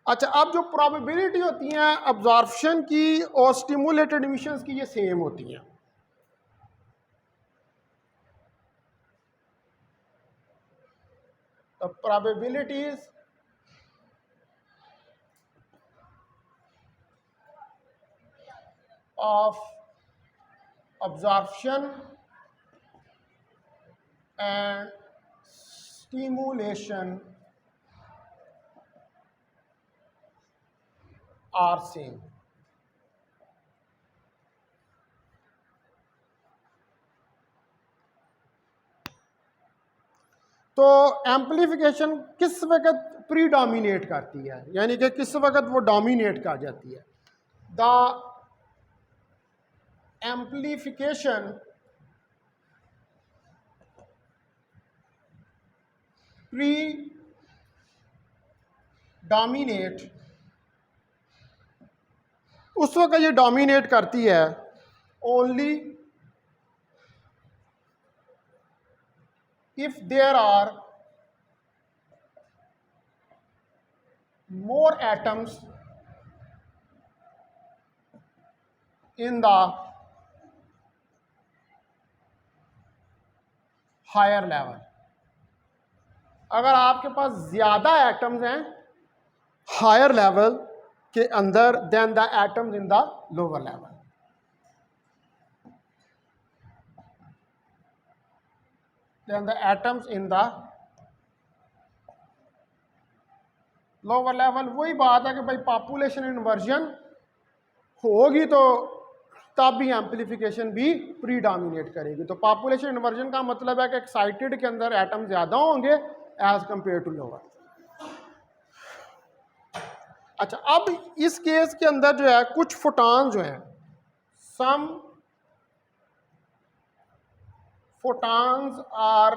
अच्छा, अब जो प्रोबेबिलिटी होती हैं अब्जॉर्प्शन की और स्टिमुलेटेड इमिशंस की, ये सेम होती हैं। The probabilities of absorption and stimulation are same. तो एम्प्लीफिकेशन किस वक्त प्रीडोमिनेट करती है, यानी कि किस वक्त वो डोमिनेट कर जाती है? द एम्प्लीफिकेशन प्रीडोमिनेट, उस वक्त ये डोमिनेट करती है only if there are more atoms in the higher level। अगर आपके पास ज़्यादा एटम्स हैं हायर लेवल के अंदर then the atoms in the lower level. Then the atoms in the lower level, वही बात है कि भाई पॉपुलेशन इन्वर्जन होगी तो तब भी एम्प्लीफिकेशन भी प्रीडोमिनेट करेगी। तो पॉपुलेशन इन्वर्जन का मतलब है कि एक्साइटेड के अंदर एटम ज़्यादा होंगे एज कंपेयर टू लोअर। अच्छा, अब इस केस के अंदर जो है कुछ फोटॉन जो हैं, सम फोटॉन्स आर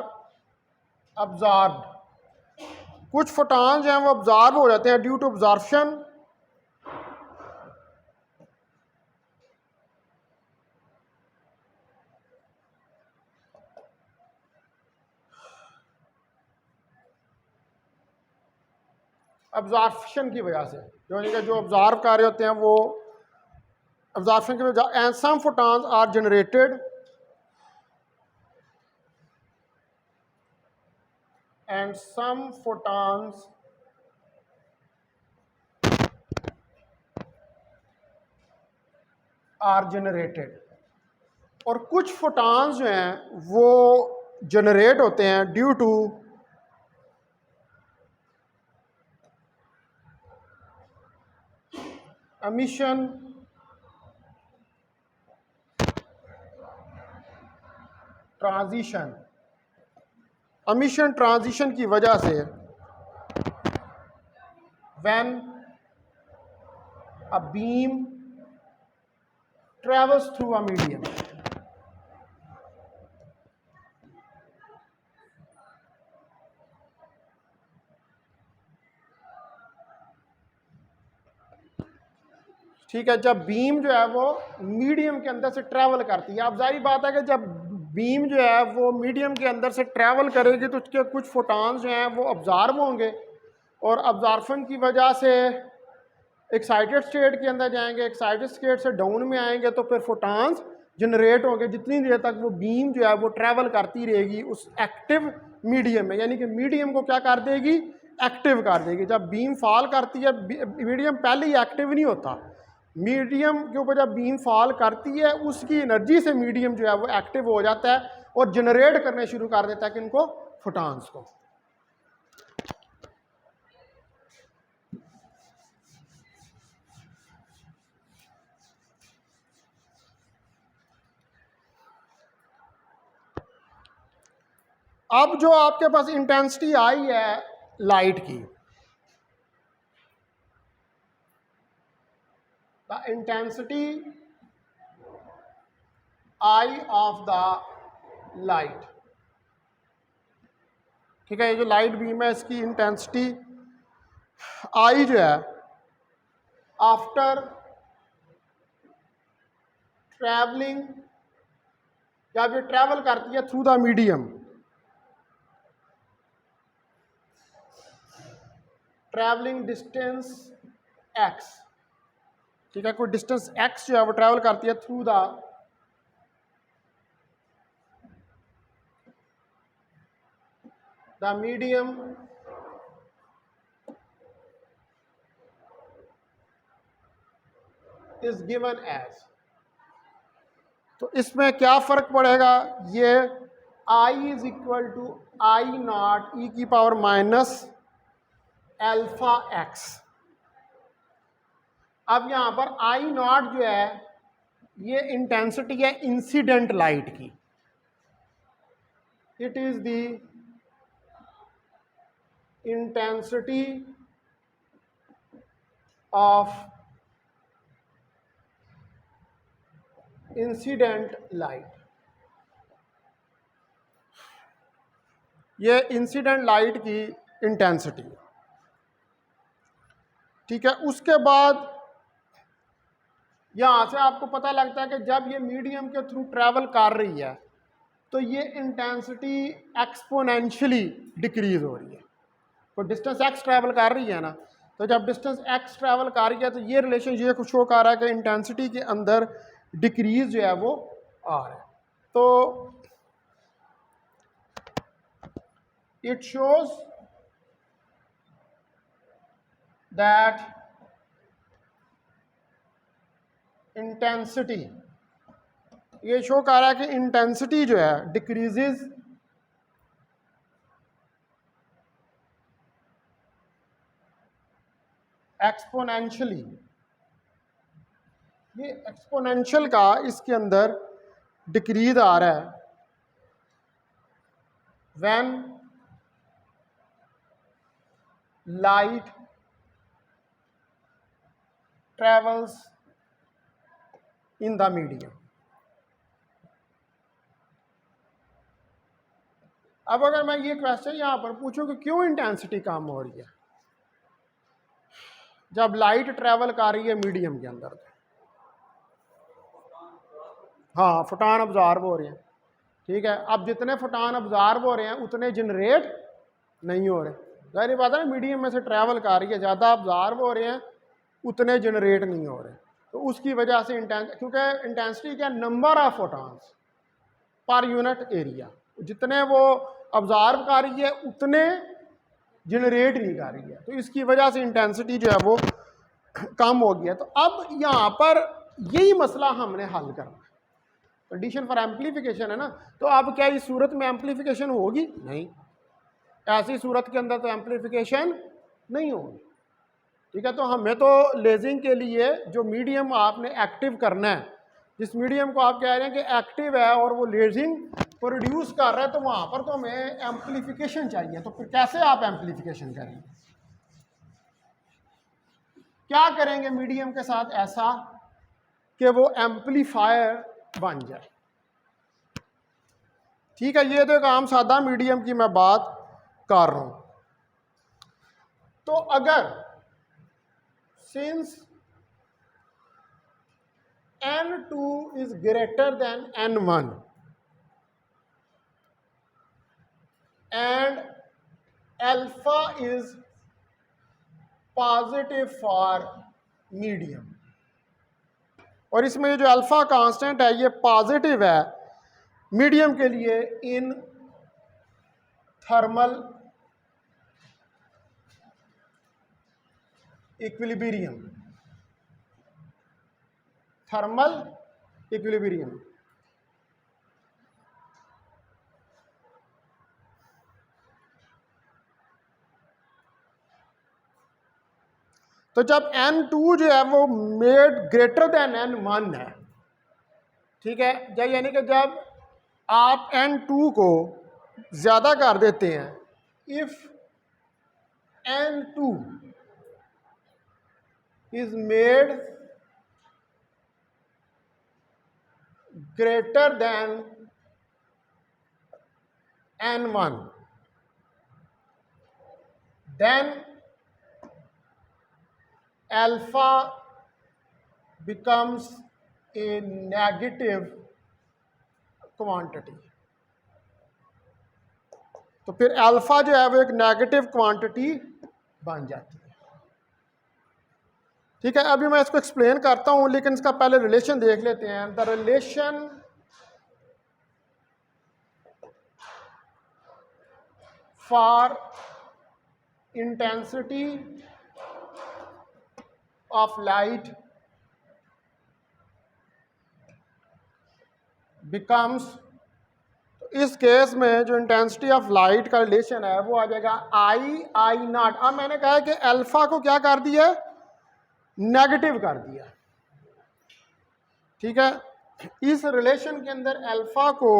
अब्जॉर्ब्ड, कुछ फोटॉन्स हैं वो अब्जॉर्ब हो जाते हैं ड्यू टू अब्जॉर्प्शन अब्जॉर्प्शन की वजह से, जो अब्जॉर्व कर रहे होते हैं वो अब्जॉर्प्शन की वजह। And some photons are generated and some photons are generated, और कुछ फोटॉन्स जो हैं वो जनरेट होते हैं due to emission transition. emission transition की वजह से when a beam travels through a medium, ठीक है, जब बीम जो है वो मीडियम के अंदर से ट्रैवल करती है, अब जाहिर बात है कि जब बीम जो है वो मीडियम के अंदर से ट्रैवल करेगी तो उसके कुछ फोटॉन्स जो हैं वो अब्जॉर्ब होंगे, और अब्जॉर्प्शन की वजह से एक्साइटेड स्टेट के अंदर जाएंगे, एक्साइटेड स्टेट से डाउन में आएंगे तो फिर फोटॉन्स जनरेट होंगे। जितनी देर तक वो बीम जो है वो ट्रैवल करती रहेगी उस एक्टिव मीडियम में, यानी कि मीडियम को क्या कर देगी, एक्टिव कर देगी। जब बीम फॉल करती है, मीडियम पहले ही एक्टिव नहीं होता, मीडियम के ऊपर जब बीम फॉल करती है उसकी एनर्जी से मीडियम जो है वो एक्टिव हो जाता है, और जनरेट करने शुरू कर देता है कि इनको फोटॉन्स को। अब जो आपके पास इंटेंसिटी आई है लाइट की, the intensity I of the light, ठीक है, ये जो लाइट बीम है इसकी इंटेंसिटी आई जो है आफ्टर ट्रैवलिंग, जब ये ट्रैवल करती है through the medium, travelling distance x, ठीक है, कोई डिस्टेंस x जो है वो ट्रैवल करती है through the medium is given as. तो इसमें क्या फर्क पड़ेगा, ये I is equal to I naught e की पावर माइनस अल्फा एक्स। अब यहां पर आई नॉट जो है ये इंटेंसिटी है इंसिडेंट लाइट की, it is the intensity of incident light. ये इंसिडेंट लाइट की इंटेंसिटी, ठीक है। उसके बाद यहां से आपको पता लगता है कि जब ये मीडियम के थ्रू ट्रैवल कर रही है तो ये इंटेंसिटी एक्सपोनेंशियली डिक्रीज हो रही है। तो डिस्टेंस एक्स ट्रैवल कर रही है ना, तो जब डिस्टेंस एक्स ट्रैवल कर रही है तो ये रिलेशन ये कुछ शो कर रहा है कि इंटेंसिटी के अंदर डिक्रीज जो है वो आ रहा है। तो इट शोज दैट इंटेंसिटी, ये शो कर रहा है कि इंटेंसिटी जो है डिक्रीजेज एक्सपोनेंशियली। ये एक्सपोनेंशियल का इसके अंदर डिक्रीज आ रहा है when light travels in the medium. अब अगर मैं ये क्वेश्चन यहां पर पूछूं कि क्यों इंटेंसिटी कम हो रही है जब लाइट ट्रेवल कर रही है मीडियम के अंदर, हाँ फोटॉन अब्जॉर्ब हो रहे हैं, ठीक है। अब जितने फोटॉन अब्जॉर्ब हो रहे हैं उतने जनरेट नहीं हो रहे, जाहिर बात है ना, मीडियम में से ट्रैवल कर रही है, ज़्यादा अब्जॉर्ब हो रहे हैं उतने जनरेट नहीं हो रहे। तो उसकी वजह से क्योंकि इंटेंसिटी क्या, number of photons per unit area, जितने वो अब्जॉर्ब कर रही है उतने जनरेट नहीं कर रही है, तो इसकी वजह से इंटेंसिटी जो है वो कम हो गया। तो अब यहाँ पर यही मसला हमने हल करना है, कंडीशन फॉर एम्प्लीफिकेशन है ना। तो अब क्या इस सूरत में एम्प्लीफिकेशन होगी? नहीं, ऐसी सूरत के अंदर तो एम्प्लीफिकेशन नहीं होगी, ठीक है। तो हमें तो लेजिंग के लिए जो मीडियम आपने एक्टिव करना है, जिस मीडियम को आप कह रहे हैं कि एक्टिव है और वो लेजिंग प्रोड्यूस कर रहा है, तो वहाँ पर तो हमें एम्प्लीफिकेशन चाहिए। तो फिर कैसे आप एम्प्लीफिकेशन करेंगे, क्या करेंगे मीडियम के साथ ऐसा कि वो एम्प्लीफायर बन जाए, ठीक है। ये तो एक आम सादा मीडियम की मैं बात कर रहा हूं। तो अगर since n2 is greater than n1 and alpha is positive for medium, और इसमें ये जो अल्फा कांस्टेंट है ये पॉजिटिव है मीडियम के लिए in thermal equilibrium, thermal equilibrium. तो जब n2 जो है वो मेड ग्रेटर देन n1 है, ठीक है, जब यानी कि जब आप n2 को ज़्यादा कर देते हैं, if n2 is made greater than n1, then alpha becomes a negative quantity। तो फिर अल्फा जो है वो एक नेगेटिव क्वांटिटी बन जाती है। ठीक है, अभी मैं इसको एक्सप्लेन करता हूं, लेकिन इसका पहले रिलेशन देख लेते हैं। The relation for intensity of light becomes, इस केस में जो इंटेंसिटी ऑफ लाइट का रिलेशन है वो आ जाएगा आई नॉट। अब मैंने कहा है कि अल्फा को क्या कर दिया, नेगेटिव कर दिया। ठीक है, इस रिलेशन के अंदर अल्फा को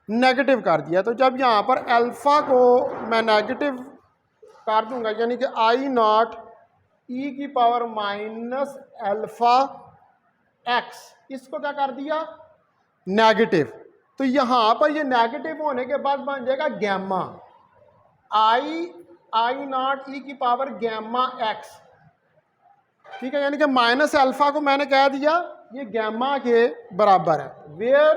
नेगेटिव कर दिया। तो जब यहाँ पर अल्फा को मैं नेगेटिव कर दूंगा, यानी कि आई नॉट ई की पावर माइनस अल्फा एक्स, इसको क्या कर दिया, नेगेटिव। तो यहाँ पर ये नेगेटिव होने के बाद बन जाएगा गैमा, आई नॉट ई की पावर गैमा एक्स। ठीक है, यानी कि माइनस अल्फा को मैंने कह दिया ये गैमा के बराबर है, where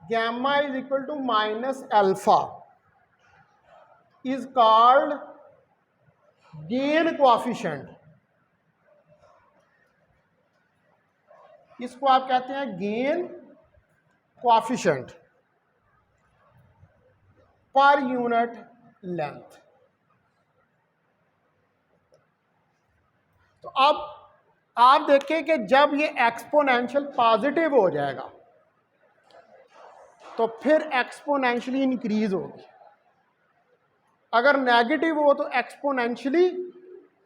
gamma is equal to minus alpha is called gain coefficient. इसको आप कहते हैं gain coefficient per unit length. तो अब आप देखें कि जब ये एक्सपोनेंशियल पॉजिटिव हो जाएगा तो फिर एक्सपोनेंशियली इंक्रीज होगी, अगर नेगेटिव हो तो एक्सपोनेंशियली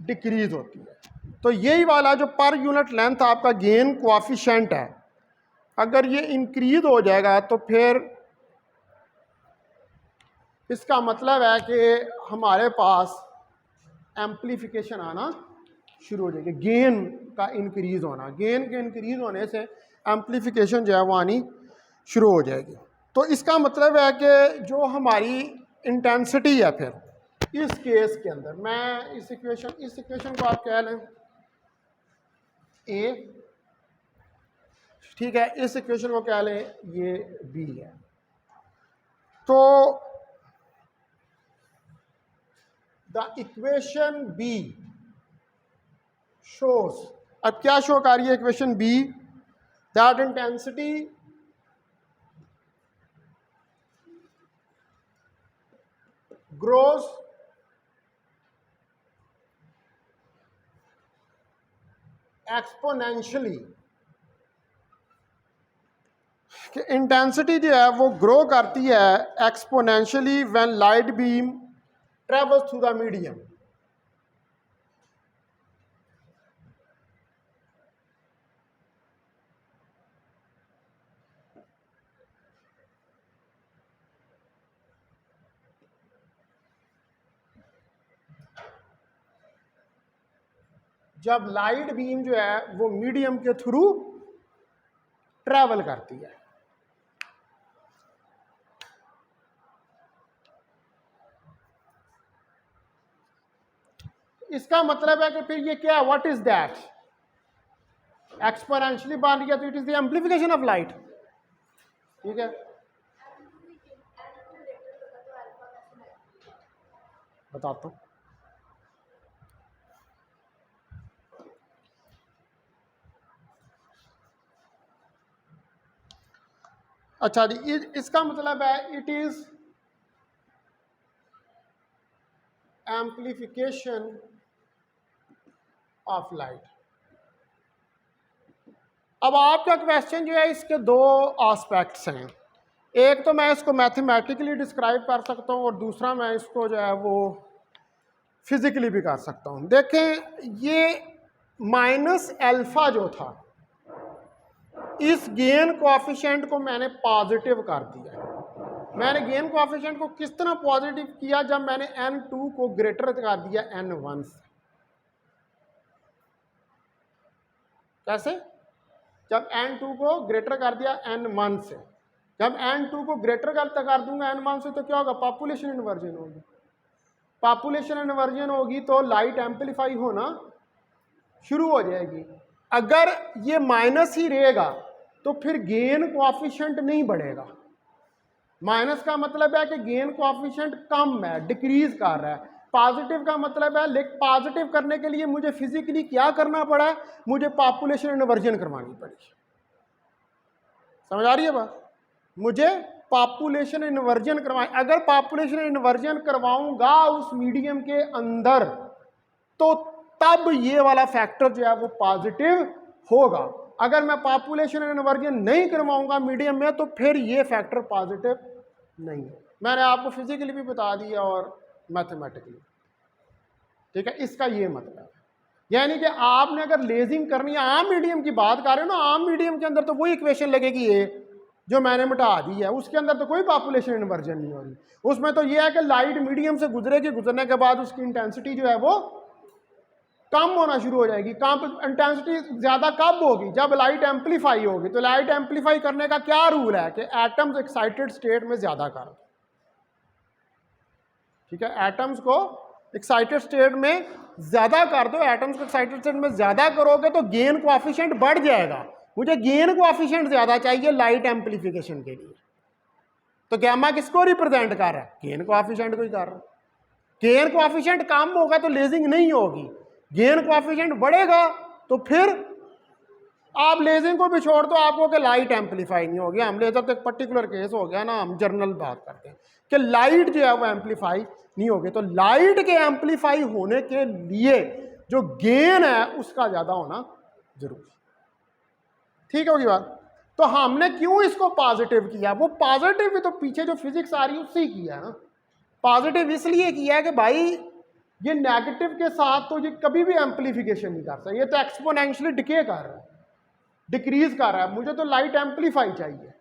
डिक्रीज होती है। तो यही वाला जो पर यूनिट लेंथ आपका गेन कोएफिशिएंट है, अगर ये इंक्रीज हो जाएगा तो फिर इसका मतलब है कि हमारे पास एम्प्लीफिकेशन आना शुरू हो जाएगी, गेन का इंक्रीज होना। गेन के इंक्रीज होने से एम्प्लीफिकेशन जो है वो आनी शुरू हो जाएगी। तो इसका मतलब है कि जो हमारी इंटेंसिटी है, फिर इस केस के अंदर मैं इस इक्वेशन को आप कह लें ए, ठीक है, इस इक्वेशन को कह लें ये बी है। तो द इक्वेशन बी शोज, अब क्या शो कर रही है equation B, that intensity grows exponentially, कि इंटेंसिटी जो है वो ग्रो करती है exponentially when light beam travels through the medium. जब लाइट बीम जो है वो मीडियम के थ्रू ट्रैवल करती है। इसका मतलब है कि फिर ये क्या है, व्हाट इज दैट, एक्सपोनेंशियली बन रही है, तो it is the amplification of light. ठीक है, बताता हूं। अच्छा जी, इसका मतलब है it is amplification of light. अब आपका क्वेश्चन जो है इसके दो एस्पेक्ट्स हैं, एक तो मैं इसको मैथमेटिकली डिस्क्राइब कर सकता हूँ और दूसरा मैं इसको जो है वो फिजिकली भी कर सकता हूं। देखें ये माइनस अल्फा जो था, इस गेन कोएफिशिएंट को मैंने पॉजिटिव कर दिया। मैंने गेन कोएफिशिएंट को किस तरह पॉजिटिव किया? जब मैंने n2 को ग्रेटर कर दिया n1 से। कैसे? जब n2 को ग्रेटर कर दिया n1 से। जब n2 को ग्रेटर कर दूंगा n1 से तो क्या होगा? पॉपुलेशन इन्वर्जन होगी। पॉपुलेशन इन्वर्जन होगी तो लाइट एम्पलीफाई होना शुरू हो जाएगी। अगर ये माइनस ही रहेगा तो फिर गेन कोएफिशिएंट नहीं बढ़ेगा। माइनस का मतलब है कि गेन कोएफिशिएंट कम है, डिक्रीज कर रहा है। पॉजिटिव का मतलब है, लेकिन पॉजिटिव करने के लिए मुझे फिजिकली क्या करना पड़ा है? मुझे पॉपुलेशन इन्वर्जन करवानी पड़ी। समझ आ रही है बात? मुझे पॉपुलेशन इन्वर्जन करवाए। अगर पॉपुलेशन इन्वर्जन करवाऊंगा उस मीडियम के अंदर तो तब ये वाला फैक्टर जो है वो पॉजिटिव होगा। अगर मैं पॉपुलेशन इन्वर्जन नहीं करवाऊंगा मीडियम में तो फिर ये फैक्टर पॉजिटिव नहीं है। मैंने आपको फिजिकली भी बता दिया और मैथमेटिकली। ठीक है, इसका ये मतलब है। यानी कि आपने अगर लेजिंग करनी है, आम मीडियम की बात कर रहे हो ना, आम मीडियम के अंदर तो वही इक्वेशन लगेगी ये जो मैंने मिटा दी है, उसके अंदर तो कोई पॉपुलेशन इन्वर्जन नहीं हो रही। उसमें तो ये है कि लाइट मीडियम से गुजरेगी, गुजरने के बाद उसकी इंटेंसिटी जो है वो कम होना शुरू हो जाएगी। कम इंटेंसिटी ज़्यादा कब होगी? जब लाइट एम्पलीफाई होगी। तो लाइट एम्पलीफाई करने का क्या रूल है कि एटम्स एक्साइटेड स्टेट में ज़्यादा कर दो। ठीक है, एटम्स को एक्साइटेड स्टेट में ज़्यादा कर दो। एटम्स को एक्साइटेड स्टेट में ज़्यादा करोगे तो गेन कोएफिशिएंट बढ़ जाएगा। मुझे गेन कोएफिशिएंट ज़्यादा चाहिए लाइट एम्पलीफिकेशन के लिए। तो गैमा किसको रिप्रेजेंट कर रहा है? गेन कोएफिशिएंट को ही कर रहा है। गेन कोएफिशिएंट कम होगा तो लेजिंग नहीं होगी। गेन कोएफिशिएंट बढ़ेगा तो फिर आप लेजिंग को भी छोड़ दो, आपको कि लाइट एम्पलीफाई नहीं होगी। हम लेजर तो एक पर्टिकुलर केस हो गया ना, हम जर्नल बात करते हैं कि लाइट जो है वो एम्पलीफाई नहीं होगी। तो लाइट के एम्पलीफाई होने के लिए जो गेन है उसका ज़्यादा होना जरूरी। ठीक होगी बात? तो हमने क्यों इसको पॉजिटिव किया? वो पॉजिटिव भी तो पीछे जो फिजिक्स आ रही है उससे ही किया है ना। पॉजिटिव इसलिए किया है कि भाई ये नेगेटिव के साथ तो ये कभी भी एम्पलीफिकेशन नहीं कर सकता। ये तो एक्सपोनेंशियली डिके कर रहा है, डिक्रीज कर रहा है। मुझे तो लाइट एम्पलीफाई चाहिए,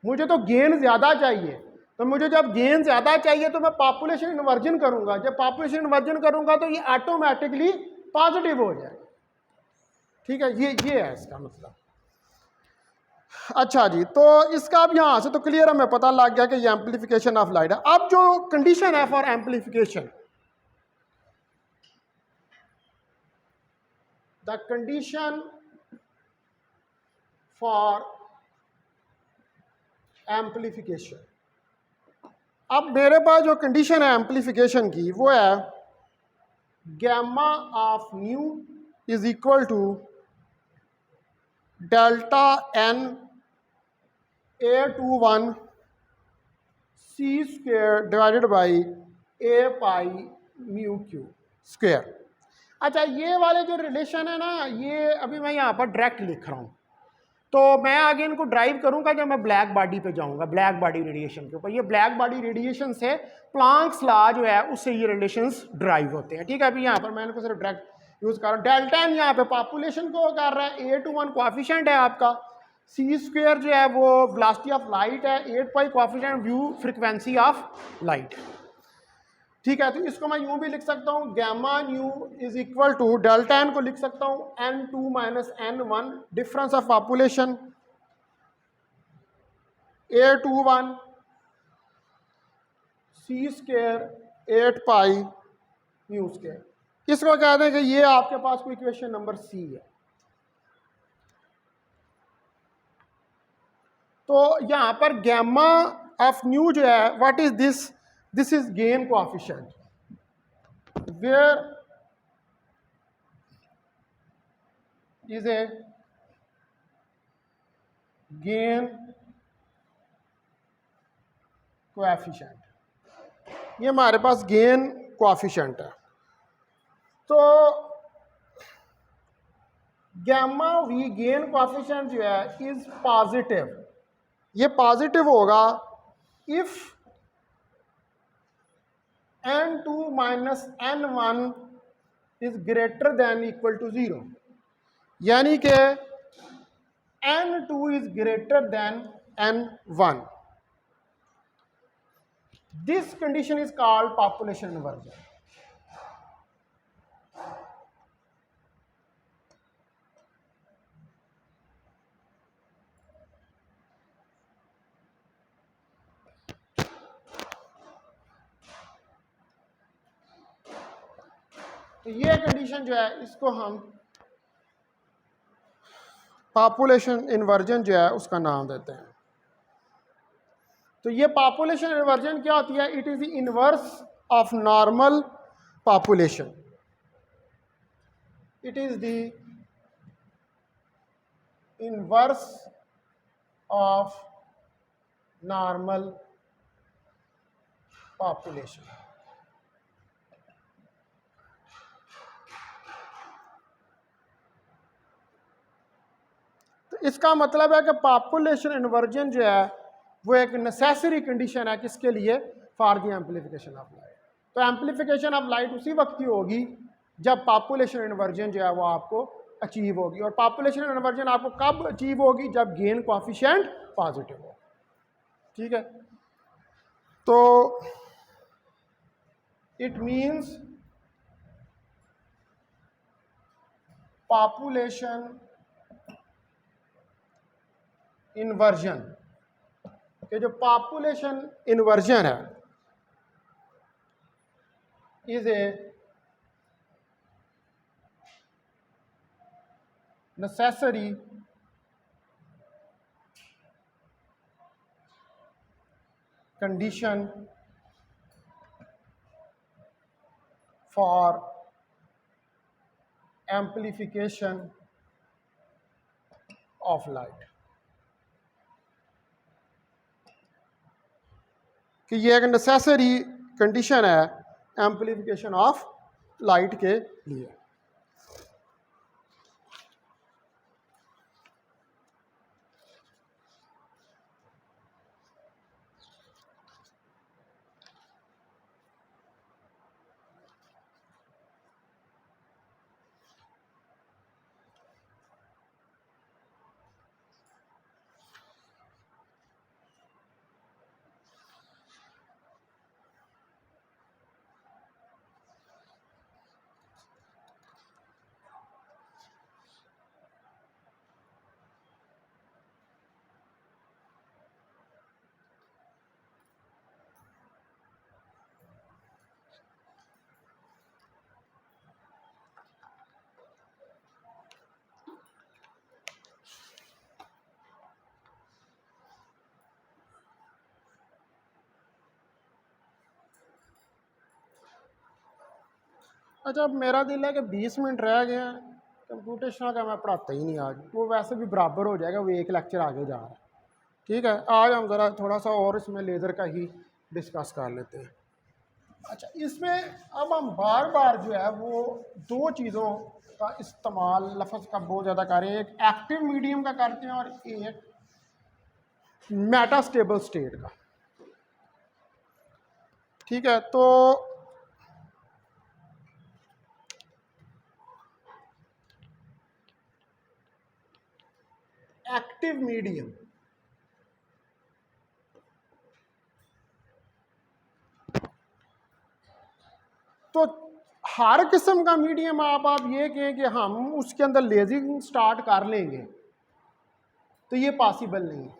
मुझे तो गेन ज़्यादा चाहिए। तो मुझे जब गेन ज़्यादा चाहिए तो मैं पॉपुलेशन इन्वर्जन करूंगा। जब पॉपुलेशन इन्वर्जन करूंगा तो ये ऑटोमेटिकली पॉजिटिव हो जाएगा। ठीक है, ये है इसका मतलब। अच्छा जी, तो इसका अब यहां से तो क्लियर हमें पता लग गया कि ये एम्पलीफिकेशन ऑफ लाइट है। अब जो कंडीशन है for amplification, the condition for amplification, अब मेरे पास जो कंडीशन है एम्पलीफिकेशन की वो है gamma of nu is equal to delta N A21 C square divided by A pi mu Q square. अच्छा, ये वाले जो रिलेशन है ना, ये अभी मैं यहाँ पर डायरेक्ट लिख रहा हूँ। तो मैं आगे इनको ड्राइव करूँगा जब मैं ब्लैक बॉडी पे जाऊँगा, ब्लैक बॉडी रेडिएशन के ऊपर। ये ब्लैक बॉडी रेडिएशन से प्लांक्स लॉ जो है उससे ये रिलेशंस ड्राइव होते हैं। ठीक है, अभी यहाँ पर मैं इनको सिर्फ डायरेक्ट यूज़ कर रहा हूँ। डेल्टा एन यहाँ पे पॉपुलेशन को कर रहा है, A21 कोएफिशिएंट है आपका, C स्क्वेयर जो है वो वेलोसिटी ऑफ लाइट है, 8 pi coefficient nu frequency of light. ठीक है, तो इसको मैं यूं भी लिख सकता हूं, gamma nu is equal to delta N को लिख सकता हूं n2 minus n1 difference of population A21 C square 8 pi mu square. इसको कह दें कि ये आपके पास कोई इक्वेशन नंबर C है। तो यहां पर गैमा ऑफ न्यू जो है, what is this? This is gain coefficient where is a gain coefficient. ये हमारे पास गेन कोएफिशिएंट है। तो गैमा वी गेन कोएफिशिएंट जो है इज पॉजिटिव। ये पॉजिटिव होगा if n2 minus n1 is greater than equal to 0, यानी कि n2 is greater than n1. This condition is called population inversion. तो ये कंडीशन जो है इसको हम पॉपुलेशन इन्वर्जन जो है उसका नाम देते हैं. तो ये पॉपुलेशन इन्वर्जन क्या होती है? It is the inverse of normal population. It is the inverse of normal population. तो इसका मतलब है कि पॉपुलेशन इन्वर्जन जो है वो एक नेसेसरी कंडीशन है किसके लिए? For the amplification of light. तो एम्प्लीफिकेशन ऑफ लाइट उसी वक्त ही होगी जब पॉपुलेशन इन्वर्जन जो है वो आपको अचीव होगी. और पॉपुलेशन इन्वर्जन आपको कब अचीव होगी? जब गेन कोएफिशिएंट पॉजिटिव हो. ठीक है, तो इट मींस पॉपुलेशन इन्वर्जन, कि जो पॉपुलेशन इन्वर्जन है is a necessary condition for amplification of light. कि ये एक नेसेसरी कंडीशन है एम्प्लीफिकेशन ऑफ लाइट के लिए. अच्छा, अब मेरा दिल है कि 20 मिनट रह गए हैं. कंप्यूटेशनल का मैं पढ़ाता ही नहीं आज, वो वैसे भी बराबर हो जाएगा, वो एक लेक्चर आगे जा रहा है. ठीक है, आज हम ज़रा थोड़ा सा और इसमें लेज़र का ही डिस्कस कर लेते हैं. अच्छा, इसमें अब हम बार बार जो है वो दो चीज़ों का इस्तेमाल लफ्ज़ का बहुत ज़्यादा कर रहे हैं. एक एक्टिव मीडियम का करते हैं और एक मेटास्टेबल स्टेट का. ठीक है, तो एक्टिव मीडियम तो हर किस्म का मीडियम आप ये कहें कि हम उसके अंदर लेजिंग स्टार्ट कर लेंगे तो ये पॉसिबल नहीं है.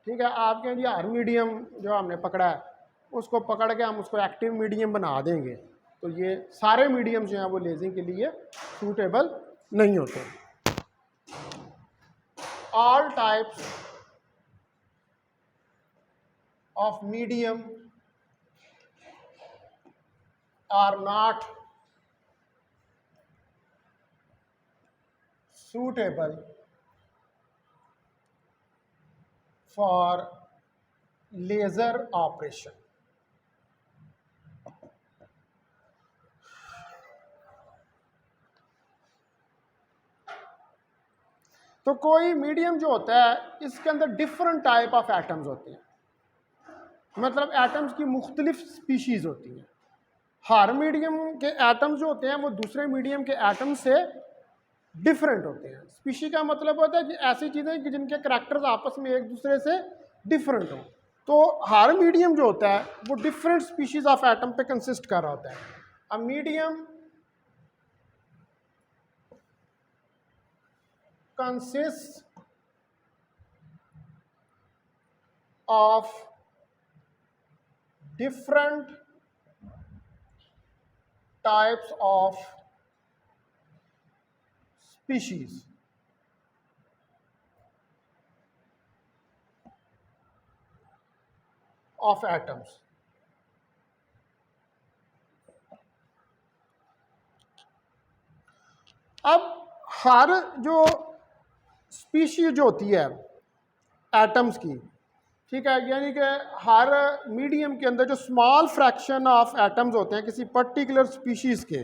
ठीक है, आप कहें जी हर मीडियम जो हमने पकड़ा है उसको पकड़ के हम उसको एक्टिव मीडियम बना देंगे, तो ये सारे मीडियम जो हैं वो लेजिंग के लिए सूटेबल नहीं होते. All types of medium are not suitable for laser operation. तो कोई मीडियम जो होता है इसके अंदर डिफरेंट टाइप ऑफ एटम्स होते हैं. मतलब एटम्स की मुख्तलिफ स्पीशीज़ होती हैं। हर मीडियम के एटम्स जो होते हैं वो दूसरे मीडियम के एटम से डिफरेंट होते हैं। स्पीशी का मतलब होता है कि ऐसी चीज़ें कि जिनके करैक्टर्स आपस में एक दूसरे से डिफरेंट हों। तो हर मीडियम जो होता है वो डिफरेंट स्पीशीज ऑफ एटम पे कंसिस्ट कर रहा होता है। A medium consist of different types of species of atoms. अब हर जो स्पीशीज जो होती है एटम्स की, ठीक है, यानी कि हर मीडियम के अंदर जो स्मॉल फ्रैक्शन ऑफ एटम्स होते हैं किसी पर्टिकुलर स्पीशीज के,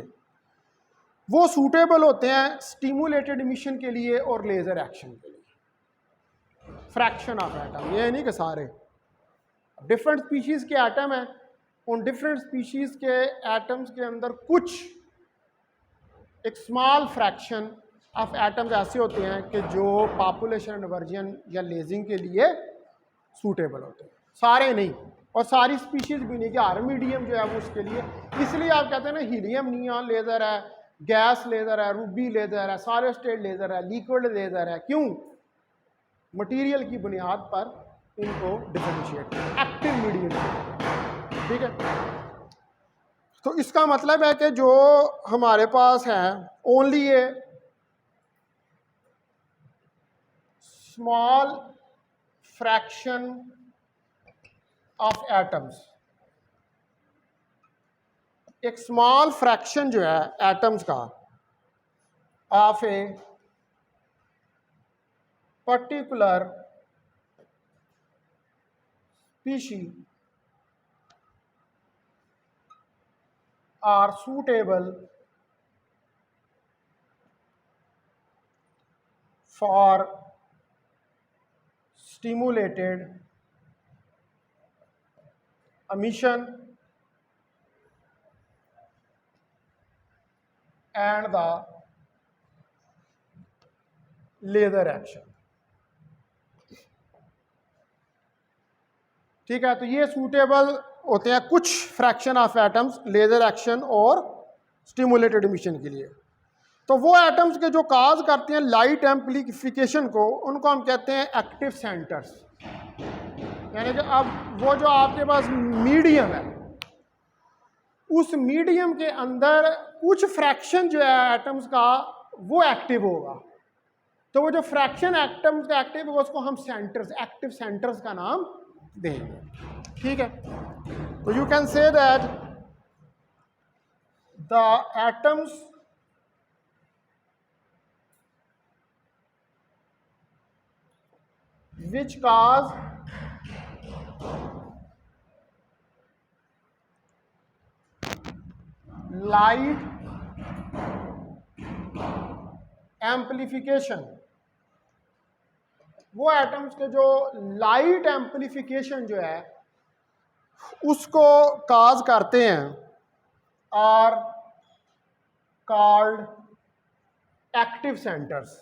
वो सूटेबल होते हैं स्टिमुलेटेड इमिशन के लिए और लेजर एक्शन के लिए। फ्रैक्शन ऑफ एटम, ये नहीं कि सारे, डिफरेंट स्पीशीज के एटम हैं, उन डिफरेंट स्पीशीज के एटम्स के अंदर कुछ एक स्मॉल फ्रैक्शन ऑफ एटम्स ऐसे होते हैं कि जो पॉपुलेशन इन्वर्जन या लेजिंग के लिए सूटेबल होते हैं, सारे नहीं, और सारी स्पीशीज भी नहीं कि हर मीडियम जो है वो उसके लिए। इसलिए आप कहते हैं ना हीलियम नियॉन लेज़र है, गैस लेज़र है, रूबी लेज़र है, सॉलिड स्टेट लेज़र है, लिक्विड लेज़र है। क्यों? मटेरियल की बुनियाद पर इनको डिफरेंशिएट एक्टिव मीडियम, ठीक है। तो इसका मतलब है कि जो हमारे पास है only A small fraction of atoms, एक स्मॉल फ्रैक्शन जो है एटम्स का of a particular species are suitable for stimulated emission and the laser action। ठीक है, तो ये सूटेबल होते हैं कुछ fraction of atoms laser action और स्टिमुलेटेड इमिशन के लिए। तो वो एटम्स के जो काज करते हैं लाइट एम्प्लीफिकेशन को, उनको हम कहते हैं एक्टिव सेंटर्स। यानी कि अब वो जो आपके पास मीडियम है, उस मीडियम के अंदर कुछ फ्रैक्शन जो है एटम्स का वो एक्टिव होगा। तो वो जो फ्रैक्शन एटम्स का एक्टिव होगा उसको हम सेंटर्स, एक्टिव सेंटर्स का नाम देंगे। ठीक है, तो you can say that the atoms which cause light amplification, वो एटम्स के जो लाइट एम्प्लीफिकेशन जो है उसको काज करते हैं आर कॉल्ड एक्टिव सेंटर्स।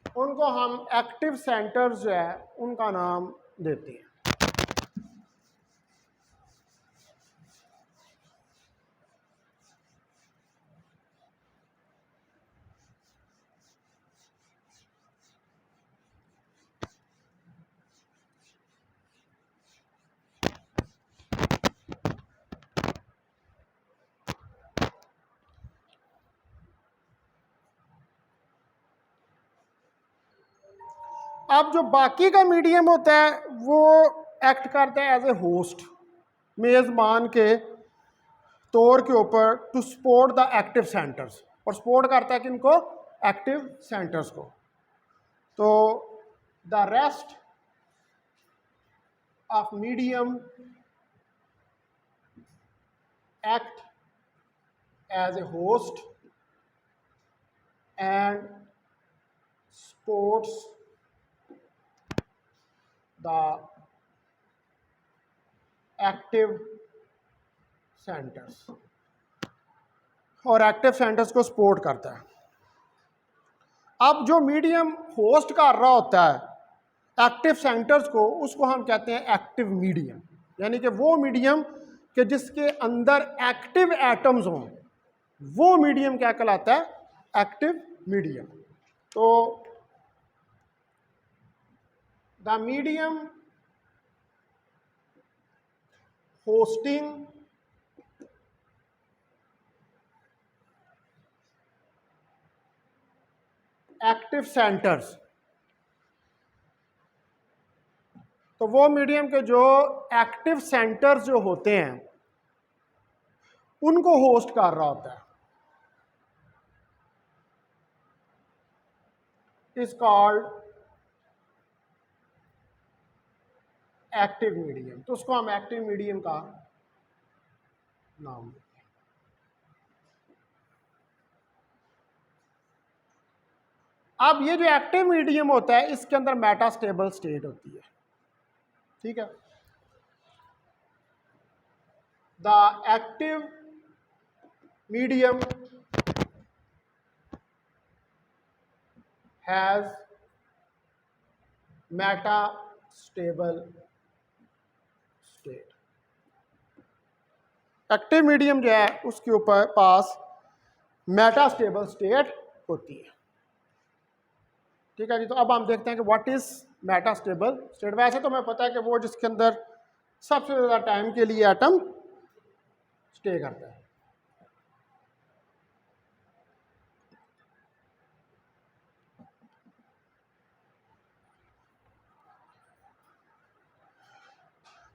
उनको हम एक्टिव सेंटर्स जो है उनका नाम देते हैं। अब जो बाकी का मीडियम होता है वो एक्ट करता है एज ए होस्ट, मेज़बान के तौर के ऊपर, to support the active centres, और सपोर्ट करता है कि इनको एक्टिव सेंटर्स को। तो the rest of medium act as a host and supports the active centers, और एक्टिव सेंटर्स को सपोर्ट करता है। अब जो मीडियम होस्ट कर रहा होता है एक्टिव सेंटर्स को, उसको हम कहते हैं एक्टिव मीडियम, यानी कि वो मीडियम कि जिसके अंदर एक्टिव एटम्स हों, वो मीडियम क्या कहलाता है? Active medium. तो the medium hosting active centres, तो वो मीडियम के जो एक्टिव सेंटर्स जो होते हैं उनको होस्ट कर रहा होता है, इज कॉल्ड एक्टिव मीडियम। तो उसको हम एक्टिव मीडियम का नाम देते हैं। अब ये जो एक्टिव मीडियम होता है इसके अंदर मेटास्टेबल स्टेट होती है, ठीक है। The active medium has metastable state. Active medium जो है उसके ऊपर पास मेटास्टेबल स्टेट होती है, ठीक है जी। तो अब हम देखते हैं कि व्हाट इज मेटास्टेबल स्टेट। वैसे तो हमें पता है कि वो जिसके अंदर सबसे ज़्यादा टाइम के लिए एटम स्टे करता है।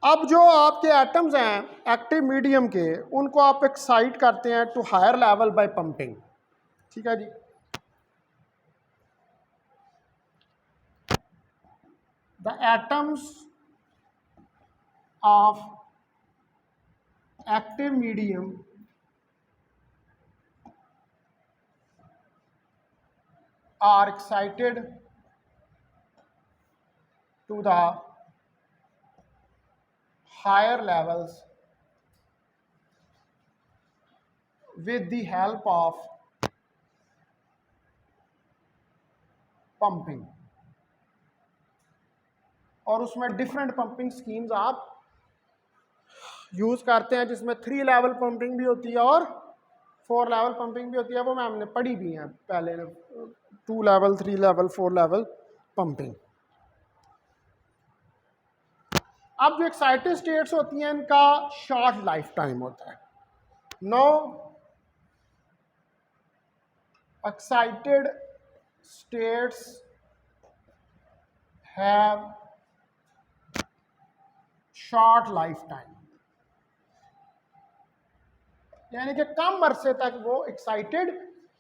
अब जो आपके एटम्स हैं एक्टिव मीडियम के, उनको आप एक्साइट करते हैं to higher level by pumping, ठीक है जी। The atoms of active medium are excited to the higher levels with the help of pumping, और उसमें डिफरेंट पंपिंग स्कीम्स आप यूज करते हैं, जिसमें 3 लेवल पंपिंग भी होती है और 4 लेवल पंपिंग भी होती है। वो मैं हमने पढ़ी भी है पहले, 2 लेवल, 3 लेवल, 4 लेवल पंपिंग। अब जो एक्साइटेड स्टेट्स होती हैं इनका शॉर्ट लाइफ टाइम होता है। Know excited states have short life time, यानी कि कम अरसे तक वो एक्साइटेड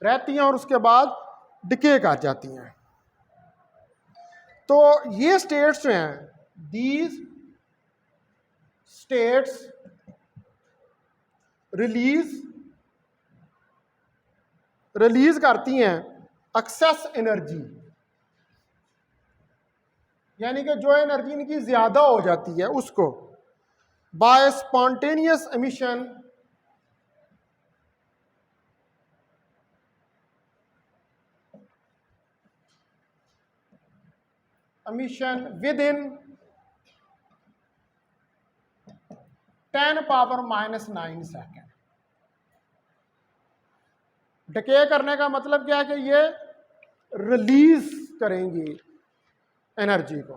रहती हैं और उसके बाद डिके कर जाती हैं। तो ये स्टेट्स जो हैं, दीज स्टेट्स रिलीज करती हैं एक्सेस एनर्जी, यानी कि जो एनर्जी इनकी ज्यादा हो जाती है उसको by spontaneous emission within 10⁻⁹ second. Decay करने का मतलब क्या है कि ये रिलीज करेंगी एनर्जी को।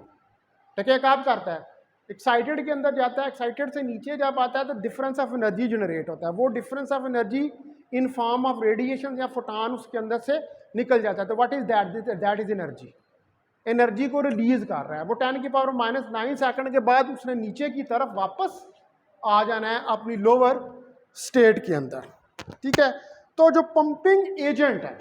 डिके कब करता है? एक्साइटेड के अंदर जाता है, एक्साइटेड से नीचे जब आता है तो डिफरेंस ऑफ एनर्जी जनरेट होता है। वो difference of energy in form of radiation या फोटॉन उसके अंदर से निकल जाता है। तो what is that? That is energy. Energy को रिलीज कर रहा है वो। 10⁻⁹ सेकेंड के बाद उसने नीचे की तरफ वापस आ जाना है अपनी लोअर स्टेट के अंदर, ठीक है। तो जो पंपिंग एजेंट है,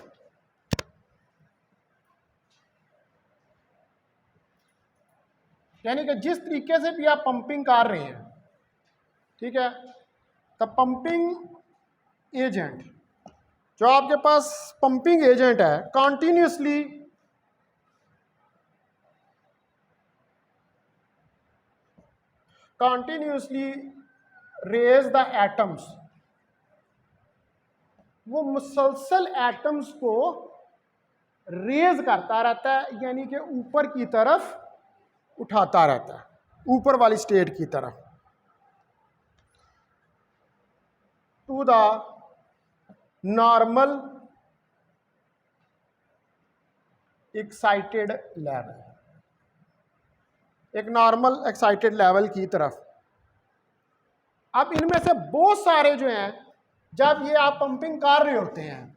यानी कि जिस तरीके से भी आप पंपिंग कर रहे हैं, ठीक है, द पंपिंग एजेंट, जो आपके पास पंपिंग एजेंट है, continuously continuously raise the atoms, वो मुसलसल एटम्स को रेज करता रहता है, यानी कि ऊपर की तरफ उठाता रहता है, ऊपर वाली स्टेट की तरफ, to the normal excited level, एक नॉर्मल एक्साइटेड लेवल की तरफ। अब इनमें से बहुत सारे जो हैं, जब ये आप पंपिंग कर रहे होते हैं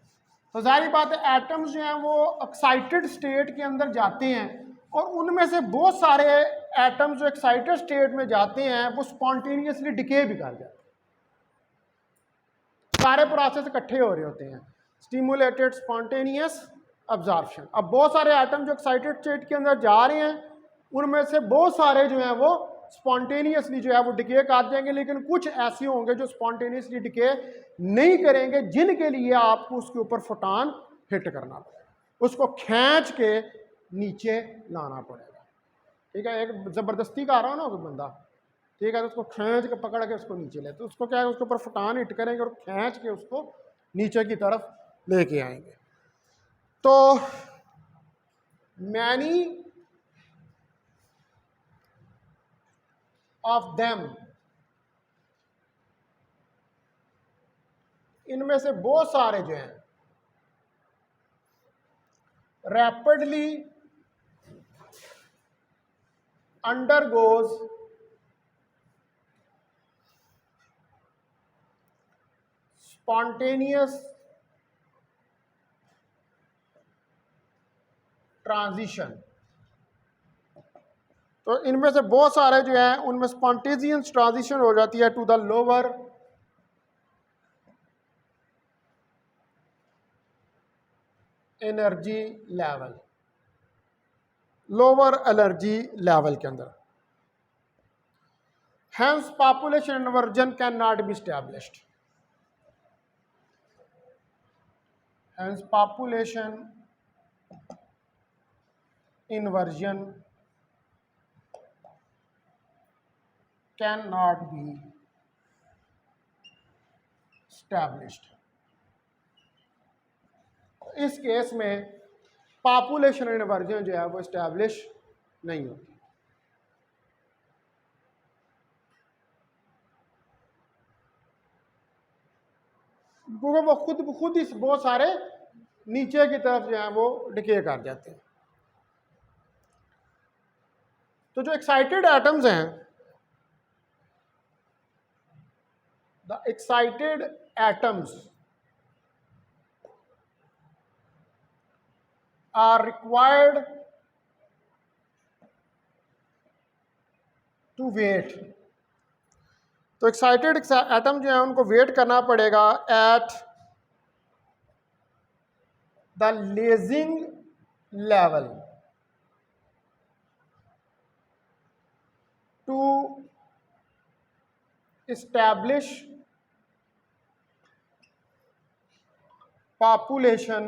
तो जाहिर बात है एटम्स जो हैं वो एक्साइटेड स्टेट के अंदर जाते हैं, और उनमें से बहुत सारे एटम्स जो एक्साइटेड स्टेट में जाते हैं वो स्पॉन्टेनियसली डिके भी कर जाते हैं, सारे प्रोसेस इकट्ठे हो रहे होते हैं, स्टिमुलेटेड स्पॉन्टेनियस अब्जॉर्प्शन। अब बहुत सारे एटम जो एक्साइटेड स्टेट के अंदर जा रहे हैं उनमें से बहुत सारे जो हैं वो स्पॉन्टेनियसली जो है वो डिके कर जाएंगे, लेकिन कुछ ऐसे होंगे जो स्पॉन्टेनियसली डिके नहीं करेंगे, जिनके लिए आपको उसके ऊपर फोटान हिट करना पड़ेगा, उसको खींच के नीचे लाना पड़ेगा। ठीक है, एक ज़बरदस्ती का आ रहा हो ना कोई बंदा, ठीक है, तो उसको खींच के पकड़ के उसको नीचे ले, तो उसको क्या है, उसके ऊपर फोटान हिट करेंगे और खींच के उसको नीचे की तरफ लेके आएंगे। तो मैनी ऑफ देम, इनमें से बहुत सारे जो हैं रैपिडली अंडरगोज स्पॉन्टेनियस ट्रांजिशन। तो इनमें से बहुत सारे जो हैं उनमें स्पॉन्टेनियस ट्रांजिशन हो जाती है to the lower energy level, lower energy level के अंदर। Hence population inversion can not be established, hence population inversion cannot be established। इस केस में पॉपुलेशन इन्वर्जन जो है वो इस्टेब्लिश नहीं होती। क्योंकि वो खुद ही बहुत सारे नीचे की तरफ जो है वो डिके कर जाते हैं। तो जो एक्साइटेड एटम्स हैं, the excited atoms are required to wait. तो एक्साइटेड एटम जो है उनको वेट करना पड़ेगा at the lasing level to establish population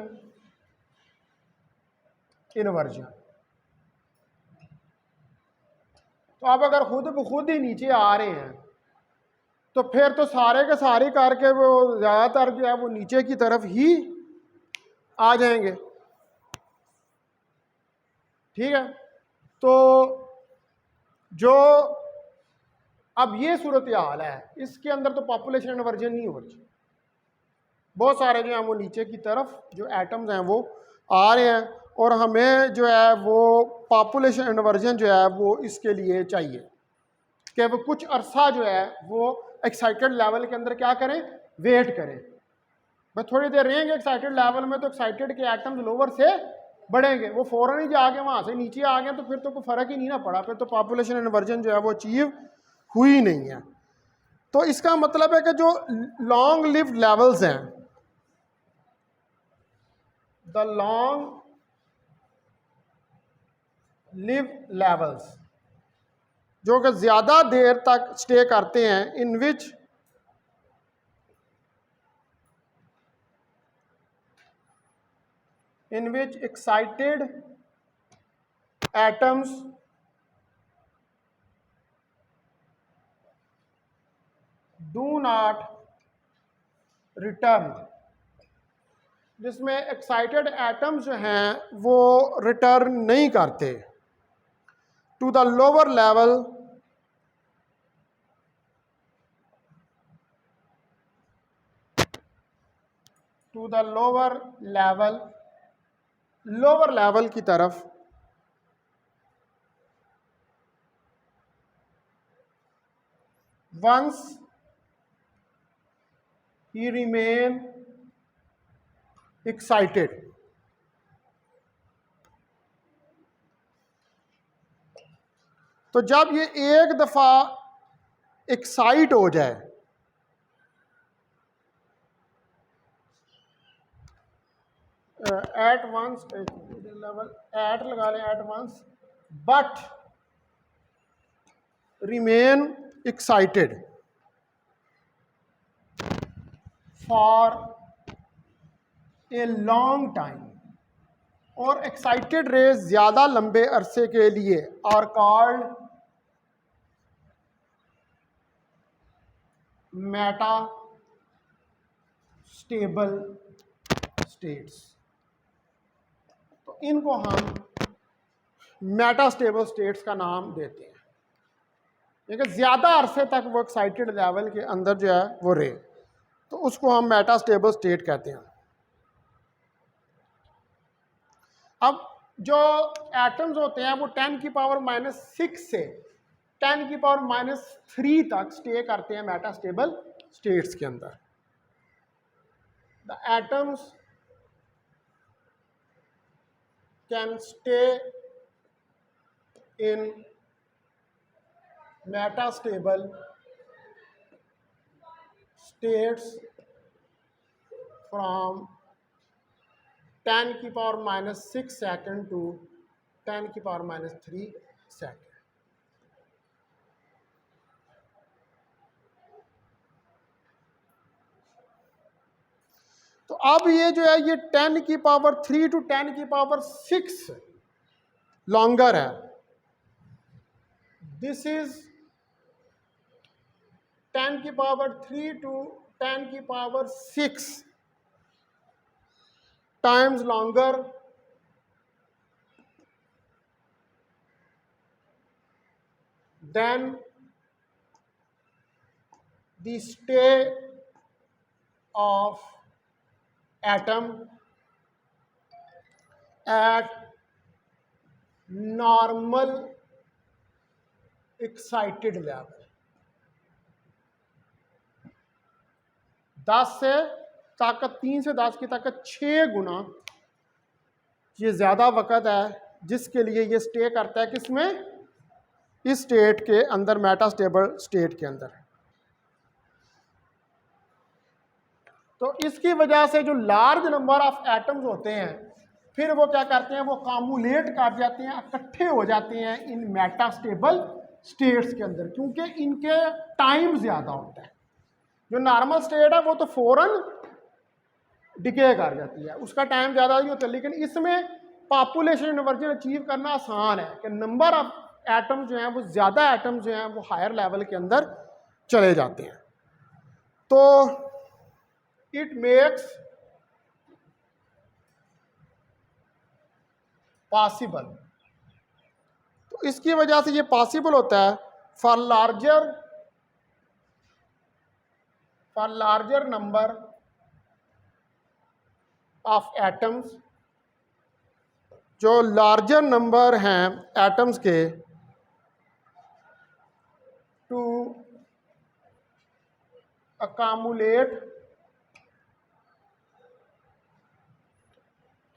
inversion। तो आप अगर खुद ही नीचे आ रहे हैं तो फिर तो सारे के सारे करके वो ज़्यादातर जो है वो नीचे की तरफ ही आ जाएंगे। ठीक है, तो जो अब ये सूरत हाल है, इसके अंदर तो पॉपुलेशन इन्वर्जन नहीं हो रही। बहुत सारे जो हैं वो नीचे की तरफ जो एटम्स हैं वो आ रहे हैं, और हमें जो है वो पॉपुलेशन इन्वर्जन जो है वो इसके लिए चाहिए कि वो कुछ अरसा जो है वो एक्साइटेड लेवल के अंदर क्या करें, वेट करें। भाई थोड़ी देर रहेंगे एक्साइटेड लेवल में तो एक्साइटेड के एटम्स लोअर से बढ़ेंगे, वो फौरन ही जाके वहाँ से नीचे आ गए तो फिर तो कोई फ़र्क ही नहीं ना पड़ा, फिर तो पॉपुलेशन इन्वर्जन जो है वो अचीव हुई नहीं है। तो इसका मतलब है कि जो लॉन्ग लिव लेवल्स हैं, द लॉन्ग लिव लेवल्स जो कि ज़्यादा देर तक स्टे करते हैं, in which excited atoms do not return, जिसमें एक्साइटेड एटम्स जो हैं वो रिटर्न नहीं करते to the lower level lower level की तरफ वंस ही रिमेन एक्साइटेड। तो जब ये एक दफा एक्साइट हो जाए, एट वंस लेवल एट लगा लें, at once but remain excited for a long time, और एक्साइटेड रेज ज्यादा लंबे अरसे के लिए are called metastable states. तो इनको हम मेटा स्टेबल स्टेट्स का नाम देते हैं, लेकिन ज्यादा अरसे तक वो एक्साइटेड लेवल के अंदर जो है वो रहे, तो उसको हम मेटा स्टेबल स्टेट कहते हैं। अब जो एटम्स होते हैं वो 10 की पावर -6 से 10 की पावर -3 तक स्टे करते हैं मेटा स्टेबल स्टेट्स के अंदर। The atoms can stay in metastable states from 10 की पावर -6 सेकंड टू 10 की पावर -3 सेकंड। तो अब ये जो है ये 10 की पावर 3 टू 10 की पावर 6 लॉन्गर है। दिस इज 10 की पावर 3 टू 10 की power 6 times longer than the stay of atom at normal excited level. 10 से ताकत 3 से 10 की ताकत 6 गुना ये ज़्यादा वक़्त है जिसके लिए ये स्टे करता है किसमें, इस स्टेट के अंदर, मेटास्टेबल स्टेट के अंदर। तो इसकी वजह से जो लार्ज नंबर ऑफ एटम्स होते हैं फिर वो क्या करते हैं, वो कामुलेट कर जाते हैं, इकट्ठे हो जाते हैं इन मेटास्टेबल स्टेट्स के अंदर, क्योंकि इनके टाइम ज़्यादा होता है। जो नॉर्मल स्टेट है वो तो फौरन डिके कर जाती है, उसका टाइम ज़्यादा नहीं होता, लेकिन इसमें पॉपुलेशन इन्वर्जन अचीव करना आसान है कि नंबर ऑफ एटम जो हैं वो ज़्यादा एटम जो हैं वो हायर लेवल के अंदर चले जाते हैं। तो इट मेक्स पॉसिबल, तो इसकी वजह से ये पॉसिबल होता है for larger number of atoms, जो लार्जर नंबर हैं एटम्स के, to accumulate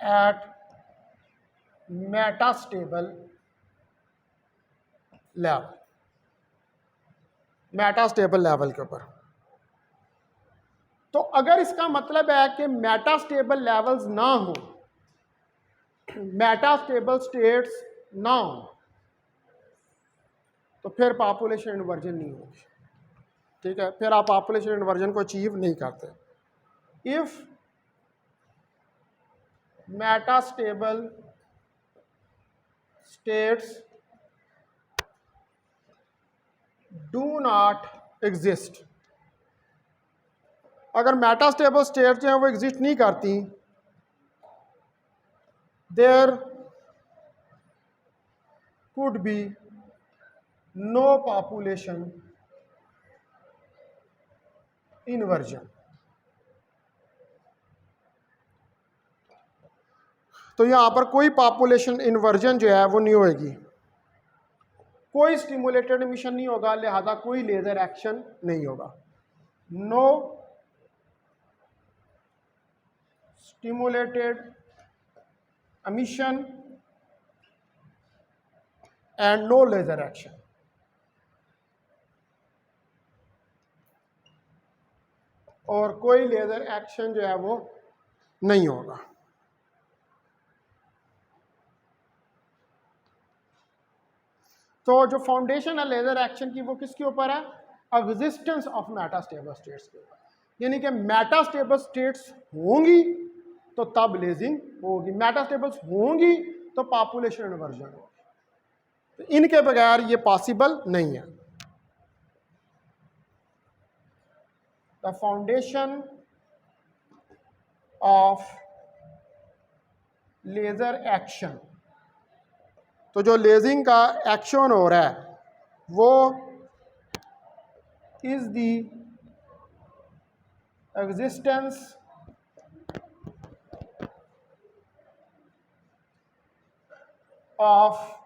at metastable level, metastable level के ऊपर। तो अगर इसका मतलब है कि मेटास्टेबल लेवल्स ना हो, मेटास्टेबल स्टेट्स ना हो, तो फिर पॉपुलेशन इन्वर्जन नहीं होगी। ठीक है, फिर आप पॉपुलेशन इन्वर्जन को अचीव नहीं करते। If metastable states do not exist, अगर मेटास्टेबल स्टेट जो है वो एग्जिस्ट नहीं करती, there could be no population inversion. तो यहां पर कोई पॉपुलेशन इन्वर्जन जो है वो नहीं होगी, कोई स्टिमुलेटेड एमिशन नहीं होगा, लिहाजा कोई लेजर एक्शन नहीं होगा। No stimulated emission and no laser action. और कोई लेजर एक्शन जो है वो नहीं होगा। तो जो फाउंडेशन है लेजर एक्शन की वो किसके ऊपर है? एग्जिस्टेंस ऑफ मेटास्टेबल स्टेट्स के ऊपर। यानी कि मेटास्टेबल स्टेट्स होंगी तो तब लेजिंग होगी, मेटास्टेबल्स होंगी तो पॉपुलेशन इन्वर्जन होगी। तो इनके बगैर ये पॉसिबल नहीं है। The foundation of laser action, तो जो लेजिंग का एक्शन हो रहा है वो is the existence of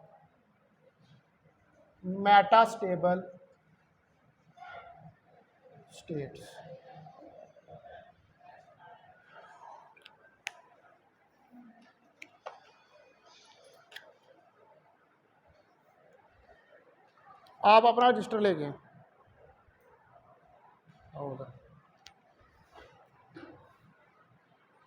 metastable states. आप अपना रजिस्टर लेके